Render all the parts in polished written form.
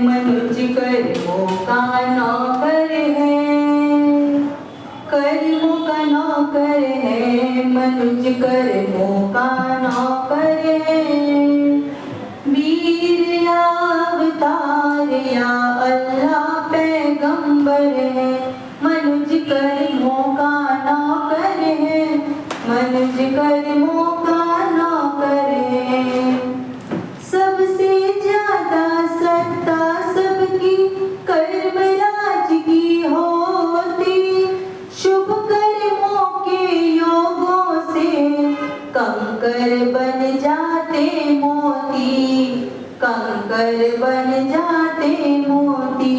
मनुज कर्मों का नौकर है, कर्मों का नौकर है, मनुज कर्मों का नौकर है। वीर या अवतार या अल्लाह पैगंबर है, मनुज कर्मों का नौकर है, मनुज कर्मों का नौकर है। सबसे ज्यादा सत्ता सबकी कर्मराज की होती, शुभ कर्मों के योगों से कंकर बन जाते मोती, कंकर बन जाते मोती।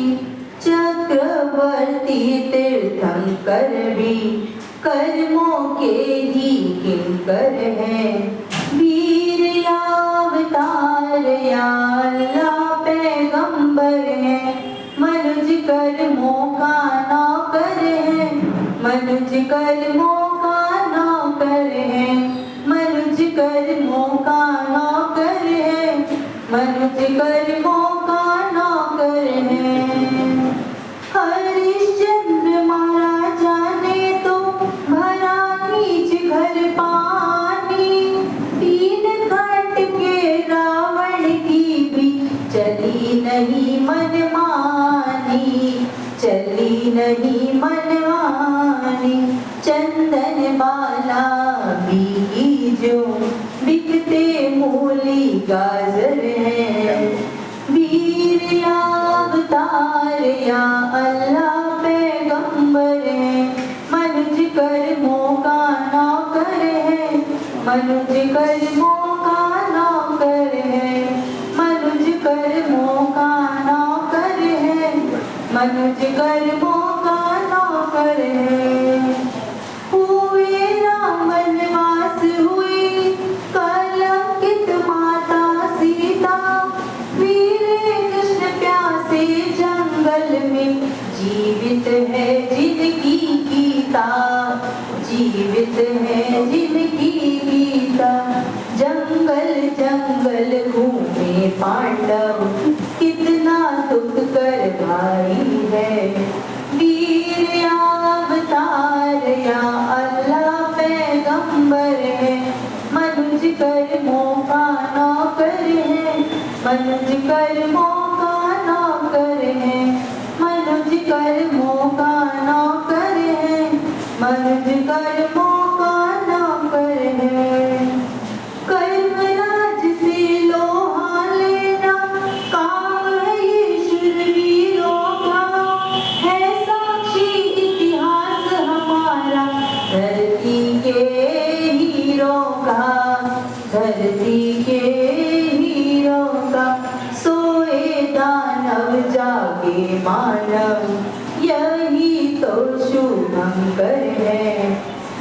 चक्रवर्ती तीर्थंकर भी कर्मों के ही किंकर है। वीर या अवतार या अल्लाह पैगंबर है, मनुज कर्मों का नौकर है, मनुज कर्मों का नौकर है, मनुज कर्मों का नौकर है, मनुज कर्मों का नौकर है। हरिश्चंद्र महाराजा ने तो भरा नीच घर पानी, तीन घाट के रावण की भी चली नहीं मनमानी, चली नहीं मनमानी। चंदन बाला भी जो बिकते मूली गाजर है, वीर या अवतार या अल्लाह पैगंबर है, मनुज कर्मों का नौकर है, मनुज कर्मों का नौकर है, मनुज कर्मों का नौकर है, मनुज कर्मों का नौकर है। हुए राम वनवास हुई कलंकित माता सीता, वीर कृष्ण प्यासे जंगल में जीवित है जिनकी गीता, जीवित है जिनकी गीता। जंगल जंगल घूमे पांडव, कितना दुख कर भाई है। वीर या अवतार या अल्लाह पैगंबर है, मनुज कर्मों का नौकर है, मनुज कर्मों का नौकर है, मनुज कर्मों का नौकर है, मनुज कर्मों का नौकर है। कर्मराज से लोहा लेना काम है ये शूरवीरों का, है साक्षी इतिहास हमारा धरती के हीरों का, धरती के हीरों का। सोए दानव जागे मानव, यही तो शुभंकर है।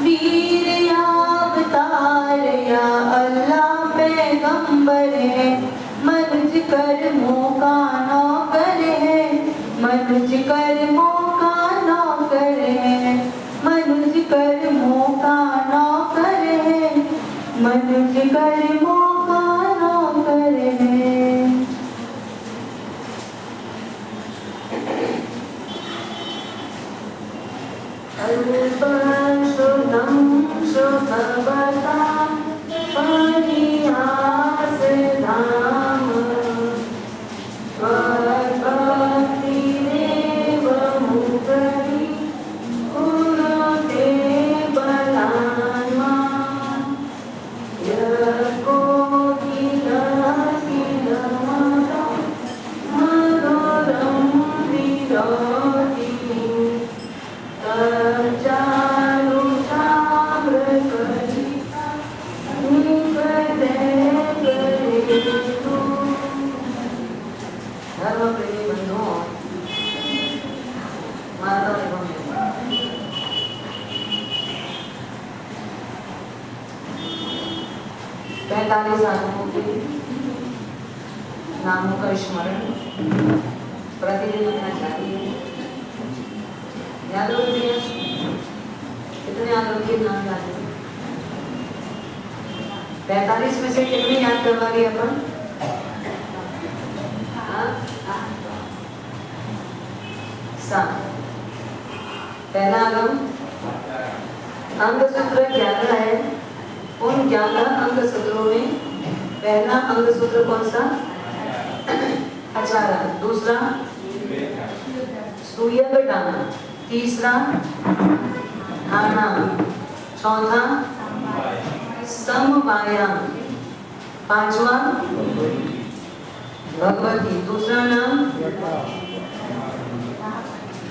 वीर या अवतार या अल्लाह पैगंबर है, मनुज कर्मों का नौकर है, मनुज कर्मों का नौकर है, मनुज कर्मों का नौकर है, मनुज कर्मों का नौकर है। अल्पशुद्धं शुद्धवतां परिहासधाम, त्वद्भक्तिरेव मुखरि कुरुते बलान् माम्। यः कोकिलः किलमतं मधुरं विरोति, धर्मप्रेमी बंधुओं, माता एवं 45 आत्माओं के नामों का स्मरण प्रतिदिन करना चाहिए। याद रखिए, कितने याद रखिए नाम याद है? 45 में से कितने याद करवा रही अपन? सा। पहला आगम अंग सूत्र 11 है। उन 11 अंग सूत्रों में पहला अंग सूत्र कौन सा? अचारा। दूसरा सुयग डाना। तीसरा आना। चौथा समवायाम। पांचवा भगवती। दूसरा नाम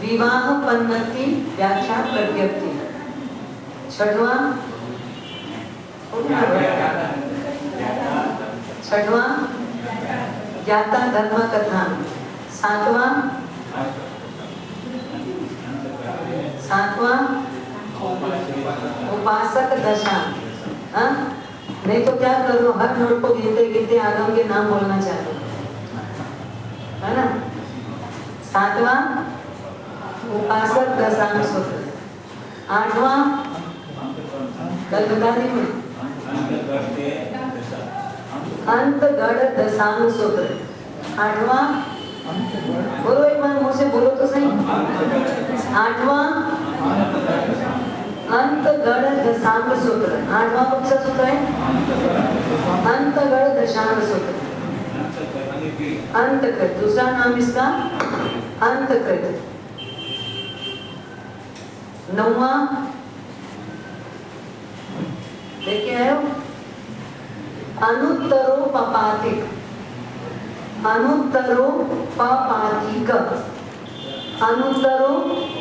विवाह पन्नति व्याख्या प्रज्ञप्ति। छठवां ज्ञाता धर्म कथा। सातवां उपासक दशा। नहीं तो क्या करो, हर नोट को गिनते गिनते आगम के नाम बोलना चाहते है ना। सातवां उपासक दशांग सूत्र। आठवां कल बता दी मैं, अंतगढ़ दशांग सूत्र। आठवां बोलो, एक बार मुझसे बोलो तो सही। आठवां अंतगढ़ दशांग सूत्र। आठवां कौन सा सूत्र है? अंतगढ़ दशांग सूत्र। अंतकृत, दूसरा नाम इसका अंतकृत। नौवां देखे आए हो, अनुत्तरोपपातिक। अनुत्तरोपपातिक। अनुत्तरोपपातिक।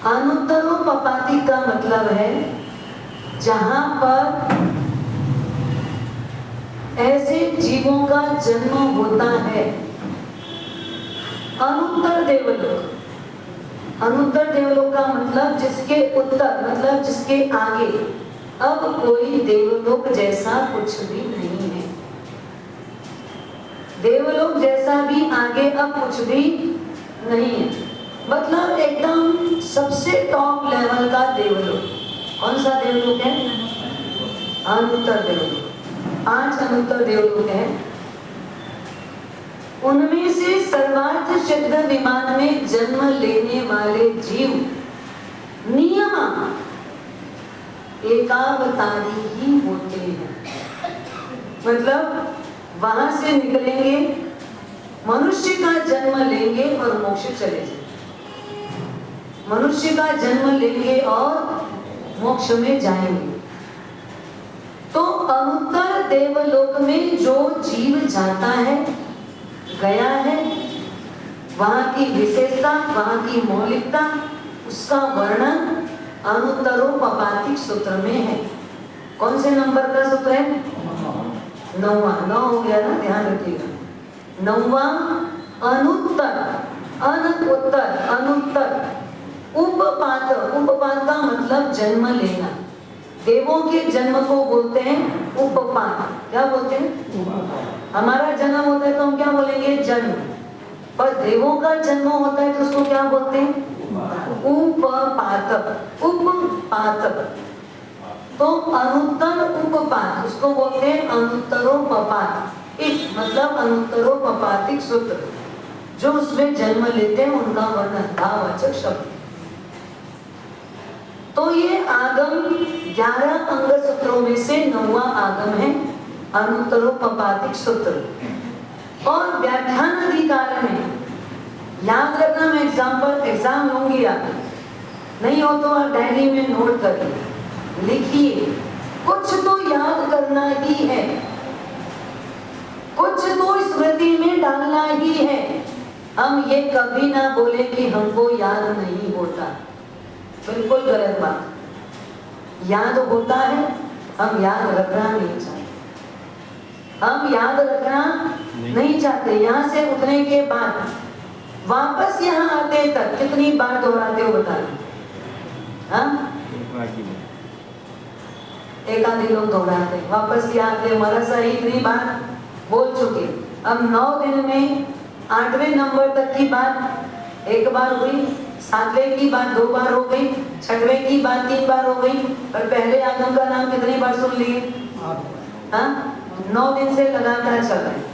अनुत्तरोपपातिक का मतलब है जहां पर ऐसे जीवों का जन्म होता है। अनुत्तर देवलोक। अनुत्तर देवलोक का मतलब जिसके उत्तर, मतलब जिसके आगे अब कोई देवलोक जैसा कुछ भी नहीं है। देवलोक जैसा भी आगे अब कुछ भी नहीं है, मतलब एकदम सबसे टॉप लेवल का देवलोक। कौन सा देवलोक है? अनुत्तर देवलोक। 5 अनुत्तर देवलोक है। उनमें से सर्वार्थ सिद्ध विमान में जन्म लेने वाले जीव नियम एकावतारी ही होते हैं। मतलब वहां से निकलेंगे, मनुष्य का जन्म लेंगे और मोक्ष चले जाएंगे। मनुष्य का जन्म लेंगे और मोक्ष में जाएंगे। तो अनुत्तर देवलोक में जो जीव जाता है, गया है, वहां की विशेषता, वहां की मौलिकता, उसका वर्णन अनुत्तरोपपातिक सूत्र में है। कौन से नंबर का सूत्र है? 9वां। 9 हो गया ना, ध्यान रखिएगा। 9वां अनुत्तर। अनुत्तर, अनुत्तर। उपपात। उपपात का मतलब जन्म लेना। देवों के जन्म को बोलते हैं उपपात। क्या बोलते हैं? हमारा जन्म होता है तो हम क्या बोलेंगे? जन्म। पर देवों का जन्म होता है तो उसको क्या बोलते हैं? उपपात। उपपात। तो अनुत्तर उपपात, उसको बोलते हैं अनुत्तरोपपात। इस मतलब अनुत्तरोपपातिक सूत्र, जो उसमें जन्म लेते हैं उनका वर्णन, भाववाचक शब्द। तो ये आगम 11 अंग सूत्रों में से 9वां आगम है अनुत्तरोपपातिक सूत्र। और व्याख्यान अधिकार में याद रखना, मैं एग्जाम लूंगी, आप नहीं हो तो आप डायरी में नोट करिए, लिखिए। कुछ तो याद करना ही है, कुछ तो स्मृति में डालना ही है। हम ये कभी ना बोले कि हमको याद नहीं होता, बिल्कुल गलत बात। याद होता है, हम याद रखना नहीं चाहते। हम याद रखना नहीं चाहते। यहाँ से उठने के बाद वापस यहाँ आते तक कितनी बार दोहराते हो बता दो? एक आधे लोग दोहराते, वापस यहाँ आते, हमारा सही इतनी बार बोल चुके। अब 9 दिन में 8वें नंबर तक की बात एक बार हुई, 7वें की बात 2 बार हो गई, 6वें की बात 3 बार हो गई। और पहले आगम का नाम कितनी बार सुन लिए? 9 दिन से लगातार चल रहा है।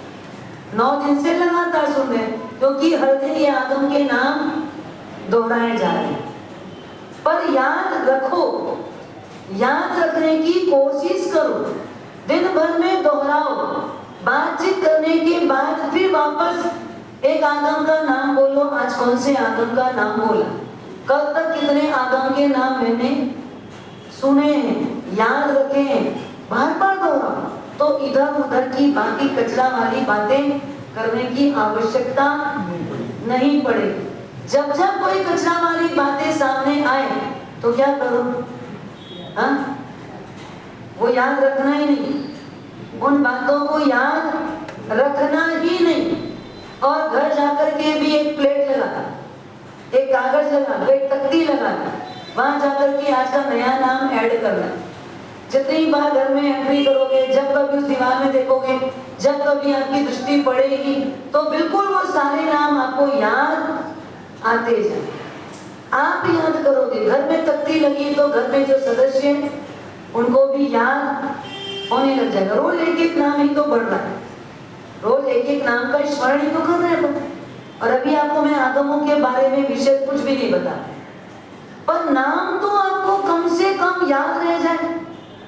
9 दिन से लगातार सुन रहे हैं, क्योंकि हर दिन ये आदम के नाम दोहराए जा रहे हैं। पर याद रखो, याद रखने की कोशिश करो, दिन भर में दोहराओ, बातचीत करने के बाद फिर वापस एक आदम का नाम बोलो। आज कौन से आदम का नाम बोला, कल तक कितने आदम के नाम मैंने सुने हैं, याद रखे हैं, बार बार दोहराओ, तो इधर उधर की बाकी कचरा वाली बातें करने की आवश्यकता नहीं पड़ेगी। जब जब कोई कचरा वाली बातें सामने आए तो क्या करो, हाँ, वो याद रखना ही नहीं, उन बातों को याद रखना ही नहीं। और घर जाकर के भी एक प्लेट लगा, एक कागज लगा, एक तख्ती लगा, वहां जाकर के आज का नया नाम ऐड करना। जितनी बार घर में एंट्री करोगे, जब कभी उस दीवार में देखोगे, जब कभी आपकी दृष्टि पड़ेगी, तो बिल्कुल वो सारे नाम आपको याद आते जाए। आप याद करोगे, घर में तख्ती लगी तो घर में जो सदस्य हैं उनको भी याद होने लग जाएगा। रोज एक एक नाम ही तो बढ़ रहा है, रोज एक एक नाम का स्मरण ही तो कर रहे हैं। और अभी आपको मैं आदमों के बारे में विषय कुछ भी नहीं बता, पर नाम तो आपको कम से कम याद रह जाए।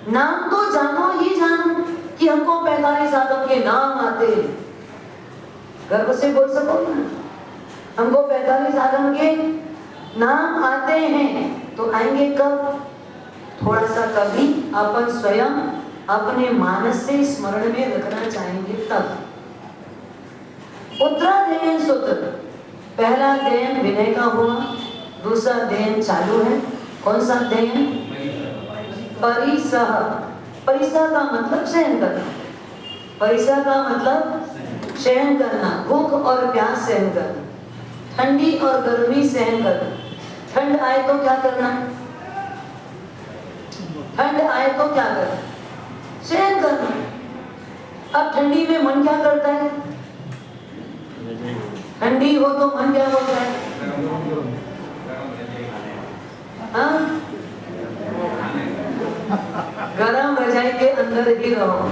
नाम तो जानो ही जानो कि हमको 45 आदम के नाम आते हैं, गर्व से बोल सको ना, हमको 45 आदम के नाम आते हैं। तो आएंगे कब, थोड़ा सा कभी अपन स्वयं अपने मानस से स्मरण में रखना चाहेंगे तब। उत्तराध्ययन सूत्र, पहला अध्ययन विनय का हुआ, दूसरा अध्ययन चालू है। कौन सा अध्ययन? परिसह। परिसह का मतलब सहन करना, परिसह का मतलब सहन करना, भूख और प्यास सहन करना, ठंडी और गर्मी सहन करना। ठंड आए तो क्या करना, ठंड आए तो क्या करना, सहन करना। अब ठंडी में मन क्या करता है, ठंडी हो तो मन क्या होता है, हाँ, गरम रजाई के अंदर ही रहो।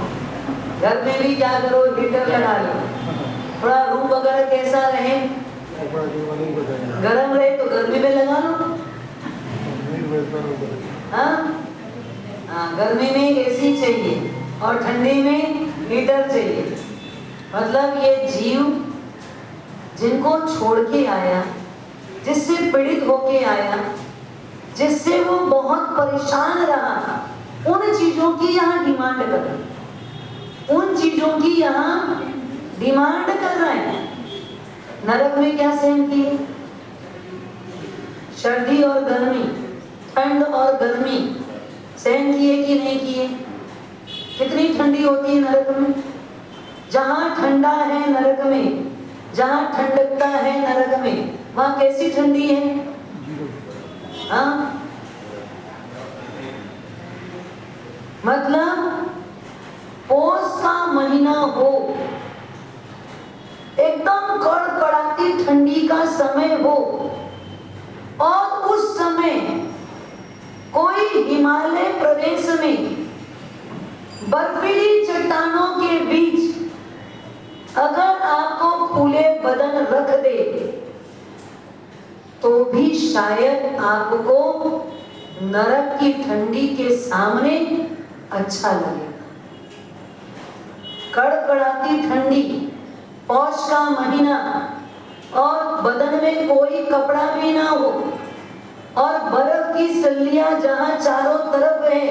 घर में भी क्या करो, हीटर लगा लो, थोड़ा रूम वगैरह कैसा रहे, गरम रहे तो गर्मी में लगा लो, हाँ, गर्मी में एसी चाहिए और ठंडी में हीटर चाहिए। मतलब ये जीव जिनको छोड़ के आया, जिससे पीड़ित होके आया, जिससे वो बहुत परेशान रहा, उन चीजों की यहाँ डिमांड कर रहे हैं, उन चीजों की यहाँ डिमांड कर रहे हैं। नरक में क्या सहन किए, सर्दी और गर्मी, ठंड और गर्मी सहन किए कि नहीं किए? कितनी ठंडी होती है नरक में, जहाँ ठंडा है नरक में, जहाँ ठंडकता है नरक में, वहाँ कैसी ठंडी है, हाँ, मतलब पौष का महीना हो, एकदम कड़कड़ाती ठंडी का समय हो, और उस समय कोई हिमालय प्रदेश में बर्फीली चट्टानों के बीच अगर आपको खुले बदन रख दे तो भी शायद आपको नरक की ठंडी के सामने अच्छा लगेगा। कड़कड़ाती ठंडी, पौष का महीना, और बदन में कोई कपड़ा भी ना हो, और बर्फ की सल्लियां जहां चारों तरफ है,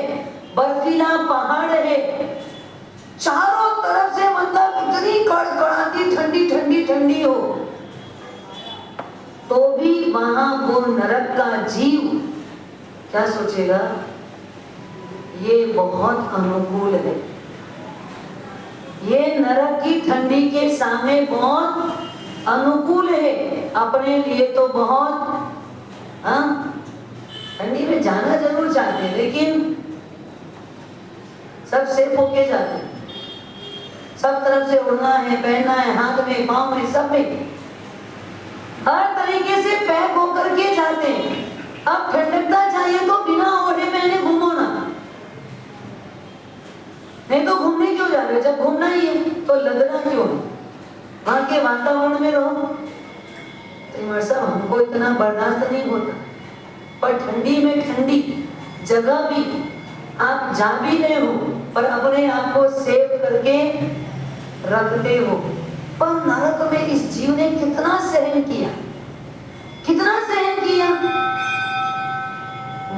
बर्फीला पहाड़ है चारों तरफ से, मतलब इतनी कड़कड़ाती ठंडी ठंडी ठंडी हो, तो भी वहां वो नरक का जीव क्या सोचेगा, ये बहुत अनुकूल है, ये नरक की ठंडी के सामने बहुत अनुकूल है, अपने लिए तो बहुत, हाँ, ठंडी में जाना जरूर चाहते हैं, लेकिन सब सेफ होके जाते हैं, सब तरफ से उड़ना है, पहनना है, हाथ में, पाँव में, सब में, हर तरीके से पैक होकर के जाते हैं। अब ठंडकता चाहिए तो बिना ओढ़े पहने घूमो ना, नहीं तो घूमने क्यों जा रहे हो, जब घूमना ही है तो लदना क्यों है? वहां के वातावरण में रहो तो साहब हमको इतना बर्दाश्त नहीं होता, पर ठंडी में ठंडी जगह भी आप जा भी रहे हो पर अपने आप को सेव करके रखते हो। पर नरक में इस जीव ने कितना सहन किया, कितना सहन किया।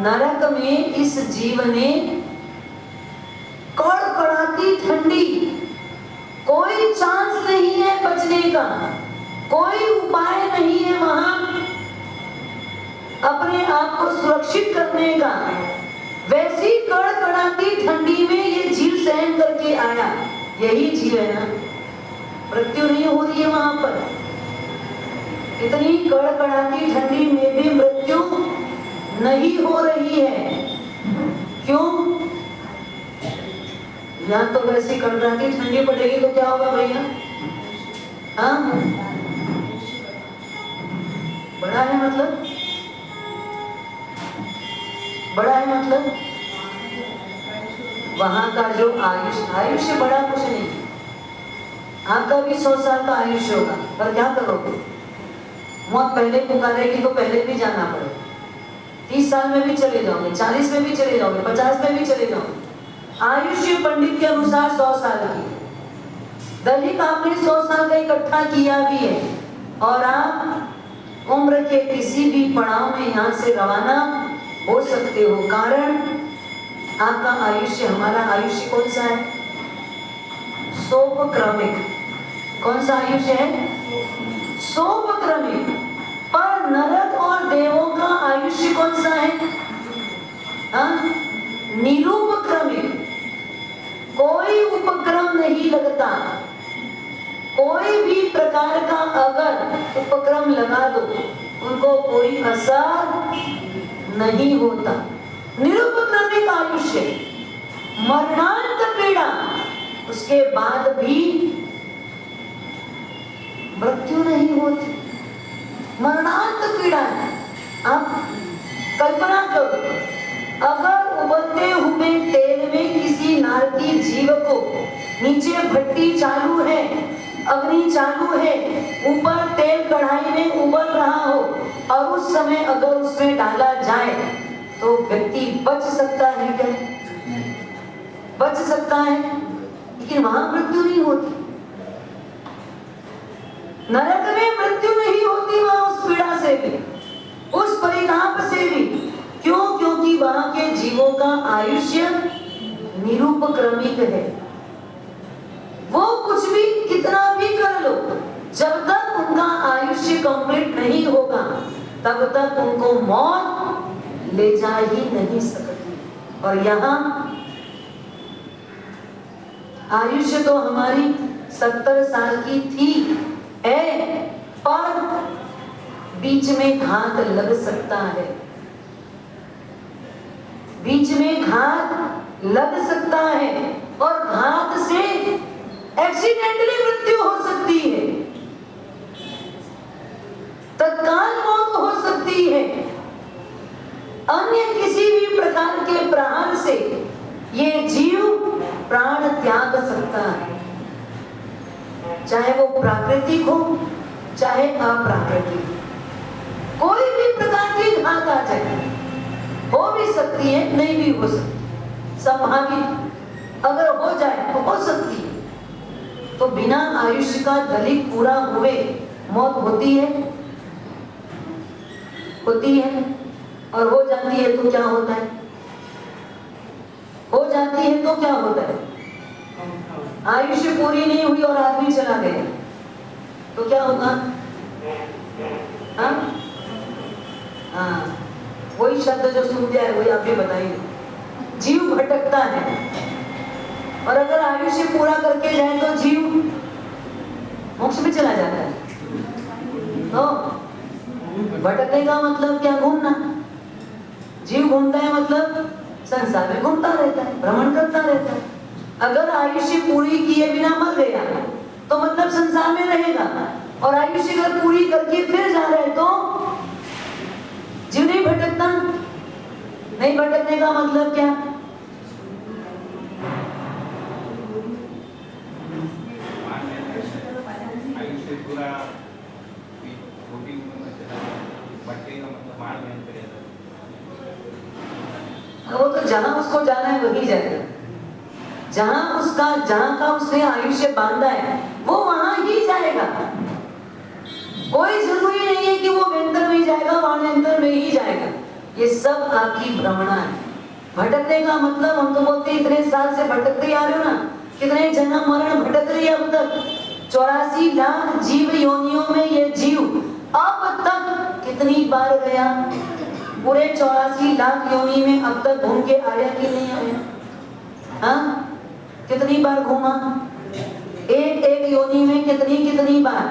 नरक में इस जीव ने कड़कड़ाती ठंडी, कोई चांस नहीं है बचने का, कोई उपाय नहीं है वहां अपने आप को सुरक्षित करने का। वैसी कड़कड़ाती ठंडी में ये जीव सहन करके आया। यही जीव है ना, मृत्यु नहीं हो रही है वहां पर। इतनी कड़कड़ाती ठंडी में भी मृत्यु नहीं हो रही है। क्यों? या तो वैसी कड़कड़ाती ठंडी पड़ेगी तो क्या होगा भैया? हाँ, बड़ा है मतलब, बड़ा है मतलब वहां का जो आयुष्य बड़ा कुछ नहीं। आपका भी 100 साल का आयुष्य होगा, पर क्या करोगे? मौत पहले पुकारेगी तो पहले भी जाना पड़ेगा। 30 साल में भी चले जाओगे, 40 में भी चले जाओगे, 50 में भी चले जाओगे। आयुष्य पंडित के अनुसार 100 साल की। दलित आपने 100 साल का इकट्ठा किया भी है और आप उम्र के किसी भी पड़ाव में यहाँ से रवाना हो सकते हो। कारण आपका आयुष्य, हमारा आयुष्य कौन सा है? सोपक्रमिक। कौन सा आयुष्य है? सोपक्रमिक। पर नरक और देवों का आयुष्य कौन सा है? निरूपक्रमिक। कोई उपक्रम नहीं लगता। कोई भी प्रकार का अगर उपक्रम लगा दो उनको कोई असर नहीं होता। निरुपक्रमिक आयुष्य, मरणांत पीड़ा, उसके बाद भी मृत्यु नहीं होती, मरणांत पीड़ा है। आप कल्पना करो, अगर उबलते हुए तेल में किसी नारकी जीव को, नीचे भट्टी चालू है, अग्नि चालू है, ऊपर तेल कढ़ाई में उबल रहा हो और उस समय अगर उसमें डाला जाए तो व्यक्ति बच सकता है क्या? बच सकता है, लेकिन वहां मृत्यु नहीं होती। नरक में मृत्यु नहीं होती वहां उस पीड़ा से भी, उस परिताप से भी। क्यों? क्योंकि वहां के जीवों का आयुष्य निरूपक्रमिक है। वो कुछ भी कितना भी कर लो, जब तक उनका आयुष्य कंप्लीट नहीं होगा तब तक उनको मौत ले जा ही नहीं सकती। और यहाँ आयुष्य तो हमारी 70 साल की थी है, पर बीच में घात लग सकता है, बीच में घात लग सकता है और घात से एक्सीडेंटली मृत्यु हो सकती है, तत्काल मौत हो सकती है। अन्य किसी भी प्रकार के प्रहार से ये जीव प्राण त्याग सकता है, चाहे वो प्राकृतिक हो चाहे अप्राकृतिक। कोई भी प्रकार की घात आ जाए, हो भी सकती है, नहीं भी हो सकती, संभावित अगर हो जाए तो हो सकती है। तो बिना आयुष्य का दलित पूरा हुए मौत होती है, होती है। और हो जाती है तो क्या होता है? हो जाती है तो क्या होता है? आयुष्य पूरी नहीं हुई और आदमी चला गया तो क्या होगा? हाँ, वही शब्द जो सुनते हैं वही आप भी बताइए। जीव भटकता है, और अगर आयुष्य पूरा करके जाए तो जीव मोक्ष में चला जाता है। तो भटकने का मतलब क्या? घूमना। जीव घूमता है मतलब संसार में घूमता रहता है, भ्रमण करता रहता है। अगर आयुष्य पूरी किए बिना मर गया तो मतलब संसार में रहेगा, और आयुष्य अगर पूरी करके फिर जा रहे तो जीव नहीं भटकता। नहीं भटकने का मतलब क्या? पूरा रूटीन में चला भटके का मतलब मार में करे वो तो जहां उसको जाना है वही जाएगा, जहां का उसने आयुष्य बांधा है वो वहां ही जाएगा। कोई जरूरी नहीं है कि वो वेंतर में जाएगा, वाणेंतर में ही जाएगा। ये सब आपकी भ्रमणा है। भटकने का मतलब हम तो बोलते इतने साल से भटकते आ रहे हो ना, कितने जन्म मरण भटक रही है अब तक। 84 लाख जीव योनियों में ये जीव अब तक कितनी बार गया? पूरे 84 लाख योनि में अब तक घूम के आया कि नहीं आया? हाँ, कितनी बार घूमा? एक योनि में कितनी बार?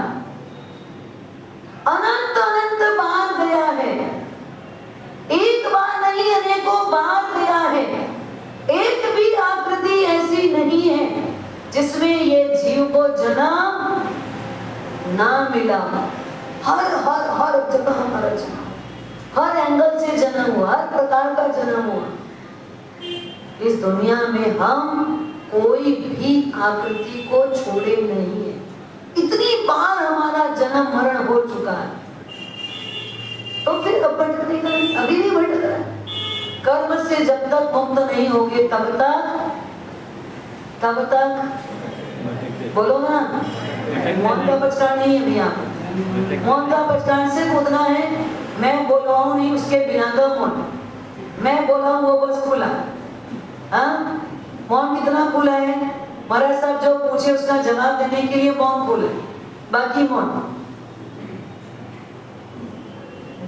अनंत अनंत बार गया है। एक बार नहीं, अनेकों बार गया है। एक भी आकृति ऐसी नहीं है जिसमें ये जीव को जन्म ना मिला। हर जगह हमारा जन्म, हर एंगल से जन्म हुआ, हर प्रकार का जन्म हुआ। इस दुनिया में हम कोई भी आकृति को छोड़े नहीं है। इतनी बार हमारा जन्म मरण हो चुका है, तो फिर अब भटकने का अभी भी भटक रहा है। कर्म से जब तक मुक्त नहीं होगे तब तक बोलो ना, मौत का बचकान नहीं है भैया। मौत का बचकान से कूदना है। मैं बोल रहा हूँ नहीं, उसके बिना का मौन मैं बोल रहा हूँ वो बस खुला। हाँ, मौन कितना खुला है? महाराज साहब जो पूछे उसका जवाब देने के लिए मौन खुला, बाकी मौन।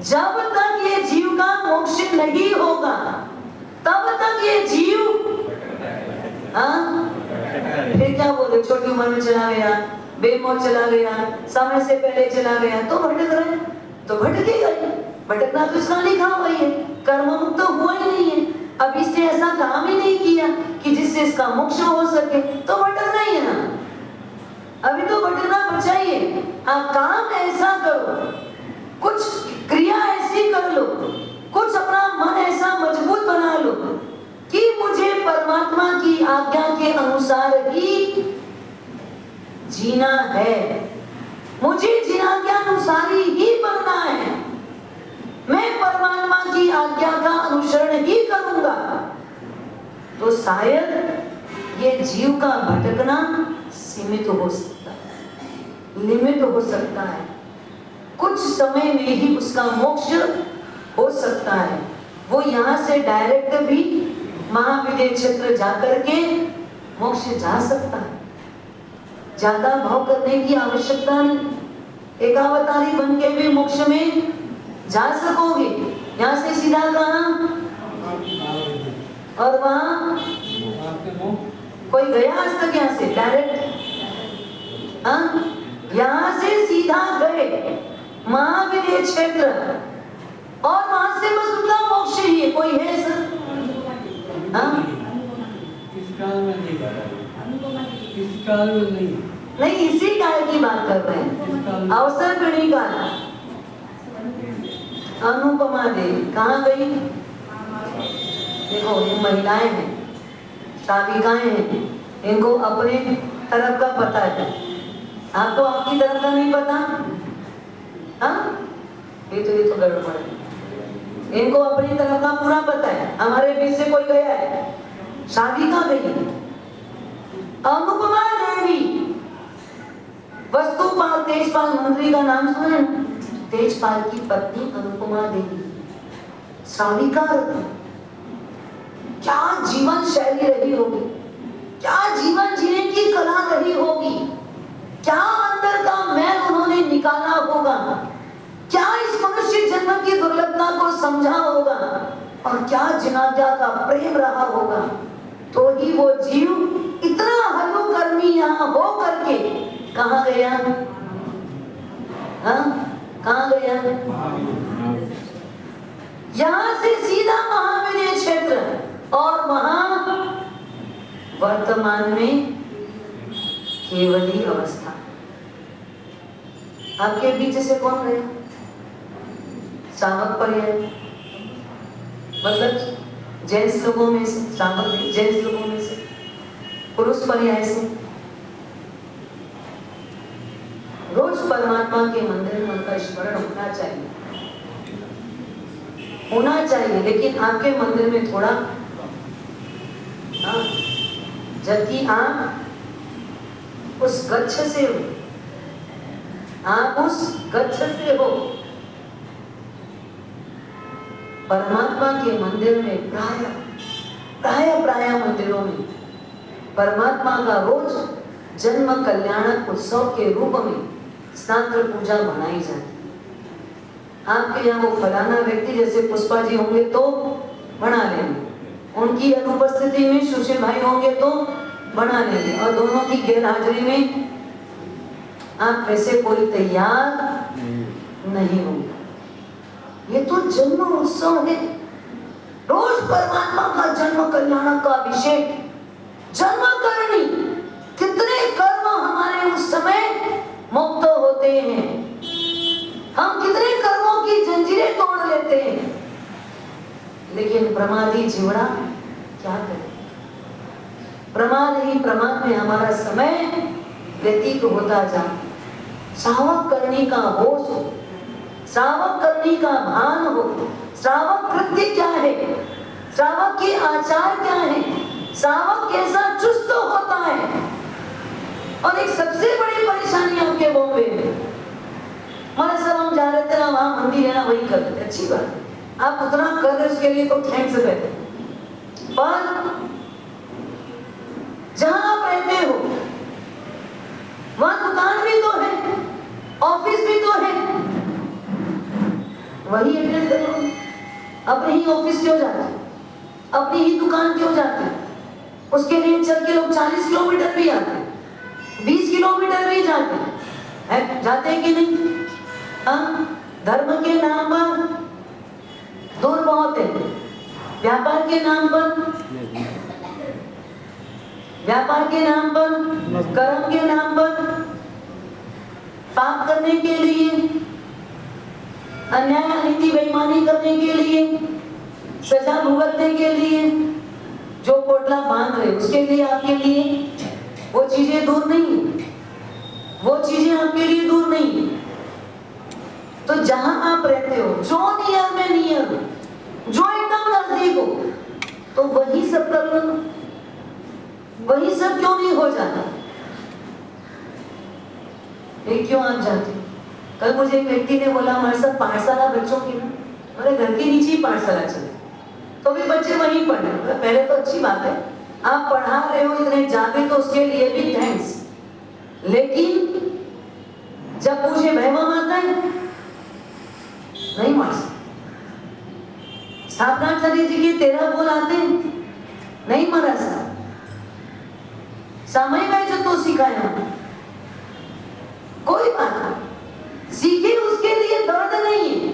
जब तक ये जीव का मोक्ष नहीं होगा तब तक ये जीव फिर क्या बोले, छोटी उम्र में चला गया, बेमौत चला गया, समय से पहले चला गया, तो भटक रहा है, तो भटकेगा ही। भटकना तो इसका लिखा हुआ ही है, कर्म मुक्त तो हुआ ही नहीं है। अब इसने ऐसा काम ही नहीं किया कि जिससे इसका मोक्ष हो सके, तो भटकना ही है ना। अभी तो भटकना बचाइए। हाँ, काम ऐसा करो, कुछ क्रिया ऐसी कर लो, कुछ अपना मन ऐसा मजबूत बना लो कि मुझे परमात्मा की आज्ञा के अनुसार ही जीना है, मुझे जीना के अनुसार ही बनना है, मैं परमात्मा की आज्ञा का अनुसरण ही करूंगा। तो शायद ये जीव का भटकना सीमित हो सकता है, लिमिट हो सकता है, कुछ समय में ही उसका मोक्ष हो सकता है। वो यहाँ से डायरेक्ट भी महाविद्य क्षेत्र जाकर के मोक्ष जा सकता है। ज्यादा भाव करने की आवश्यकता नहीं। एकावतारी बन के भी मोक्ष में जा सकोगे। यहाँ से सीधा कहाँ? और वहाँ कोई गया आज तक यहाँ से डायरेक्ट? हाँ, यहाँ से सीधा गए महाविद्य क्षेत्र और वहां से बस उनका मोक्ष ही है। कोई है सर? हाँ, इस काल में नहीं, इसी काल की बात कर रहे हैं। अवसर पीढ़ी काल। अनुपमा देवी कहाँ गई? देखो, ये महिलाएं हैं, साविकाएं हैं, इनको अपने तरफ का पता है। आपको आपकी तरफ का नहीं पता? हाँ, ये तो गड़बड़ है। इनको अपनी तरफ का पूरा पता है। हमारे बीच से कोई गया है? साविका गई, अनुपमा देवी, वस्तुपाल तेजपाल मंत्री का नाम सुना है? तेजपाल की पत्नी अनुपमा देवी, साविका रत्न। क्या जीवन शैली रही होगी, क्या जीवन जीने की कला रही होगी, क्या अंदर का मैल उन्होंने निकाला होगा, क्या इस मनुष्य जन्म की दुर्लभता को समझा होगा, और क्या जिनाज्ञा का प्रेम रहा होगा। तो ही वो जीव इतना हलुकर्मी यहाँ हो करके कहाँ गया? हाँ, कहाँ गया? यहाँ से सीधा महाविद्य क्षेत्र, और वहां वर्तमान में केवली अवस्था। आपके बीच से कौन गया? श्रावक पर्याय, मतलब जेंट्स लोगों में से, श्रावक जेंट्स लोगों में से, पुरुष पर्याय से रोज परमात्मा के मंदिर में उनका स्मरण होना चाहिए, लेकिन आपके मंदिर में थोड़ा जबकि आप उस गच्छ से हो, आप उस गच्छ से हो। परमात्मा के मंदिर में प्राय मंदिरों में परमात्मा का रोज जन्म कल्याणक उत्सव के रूप में स्नात्र पूजा मनाई जाती है। आपके यहाँ वो फलाना व्यक्ति जैसे पुष्पा जी होंगे तो बना लेंगे, उनकी अनुपस्थिति में सुशील भाई होंगे तो बना लेंगे, और दोनों की गैर हाजिरी में आप में से कोई तैयार नहीं होगा। ये तो जन्म उत्सव है, रोज परमात्मा का जन्म कल्याण का अभिषेक, जन्म करनी। कितने कर्म हमारे उस समय मुक्त होते हैं, हम कितने कर्मों की जंजीरें तोड़ लेते हैं, लेकिन प्रमादी जीवड़ा क्या करे। प्रमाद ही प्रमाद में हमारा समय व्यतीत होता जाए। श्रावक करने का होश हो, श्रावक करने का भान हो, श्रावक कृत्य क्या है, श्रावक के आचार क्या है, श्रावक कैसा चुस्त होता है। और एक सबसे बड़ी परेशानी आपके बॉम्बे में, हमारे सब हम जा रहे थे ना, वहां मंदिर है ना, वही कर रहे थे, अच्छी बात है, आप उतना कर रहे उसके लिए तो थैंक्स कहते, पर जहां आप रहते हो वहां दुकान भी तो है, ऑफिस भी तो है, वही एड्रेस करो। अपने ही ऑफिस क्यों जाते, अपनी ही दुकान क्यों जाते, उसके लिए चल के लोग 40 किलोमीटर भी आते, 20 किलोमीटर भी जाते हैं कि नहीं? धर्म के नाम पर दूर बहुत है, व्यापार के नाम पर, कर्म के नाम पर, पाप करने के लिए, अन्याय अनीति बेईमानी करने के लिए, सजा भुगतने के लिए जो पोटला बांध रहे उसके लिए, आपके लिए वो चीजें दूर नहीं, वो चीजें आपके लिए दूर नहीं। तो जहां आप रहते हो, जो नियर में नियर हो, जो एकदम नजदीक हो, तो वही सब कर लो, वही सब क्यों नहीं हो जाता? क्यों आप जाते? कल मुझे एक व्यक्ति ने बोला हमारे साथ पाठशाला बच्चों की ना, हमारे घर के नीचे ही पाठशाला चले, तो भी बच्चे वहीं पढ़े। पहले तो अच्छी बात है, आप पढ़ा रहे हो इतने जाके, तो उसके लिए भी थैंक्स, लेकिन जब पूछे वैभव आता है नहीं मार सकते, स्थापनाचार्य जी के 13 बोल आते नहीं मरा सकते, समय में जो तो सिखाया कोई बात नहीं, सीखे, उसके लिए दर्द नहीं है,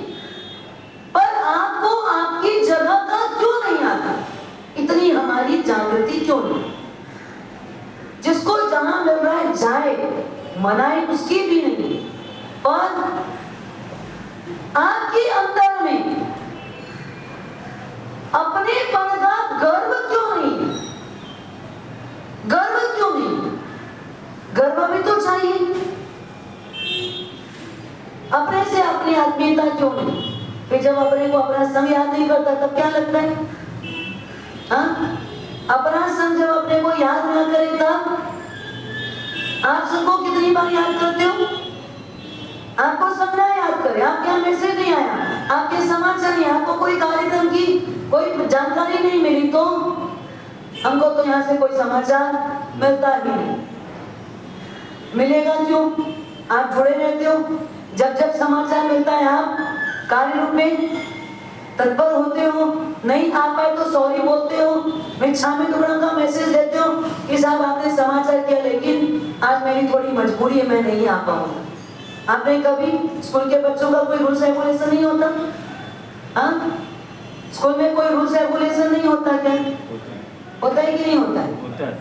पर आपको आपकी जगह का क्यों नहीं आता, इतनी हमारी जागृति क्यों नहीं? जिसको जहां मिल रहा है जाए, मनाए, उसकी भी नहीं, पर आपके अंदर में अपने पन का गर्व क्यों नहीं? गर्व क्यों नहीं? गर्व भी तो चाहिए, अपने से अपनी आत्मीयता क्यों नहीं? फिर जब अपने को अपना संग याद नहीं करता तब क्या लगता है? अपना संग जब अपने को याद ना करे तब आप सबको कितनी बार याद करते हो? आपको सब ना याद करे, आपके यहाँ मैसेज नहीं आया, आपके समाचार नहीं, आपको कोई कार्यक्रम की कोई जानकारी नहीं मिली, तो हमको तो यहाँ से कोई समाचार मिलता ही नहीं। मिलेगा क्यों? आप जुड़े रहते हो, जब जब समाचार मिलता है आप कार्य रूप में तत्पर होते हो, नहीं आ पाए तो सॉरी बोलते हो, मिच्छामी दुक्कड़म का मैसेज देते हो कि साहब आपने समाचार किया लेकिन आज मेरी थोड़ी मजबूरी है, मैं नहीं आ पाऊंगा। आपने कभी स्कूल के बच्चों का कोई रूल्स रेगुलेशन नहीं होता? स्कूल में कोई रूल्स रेगुलेशन नहीं होता क्या? होता है कि नहीं होता है? होता है।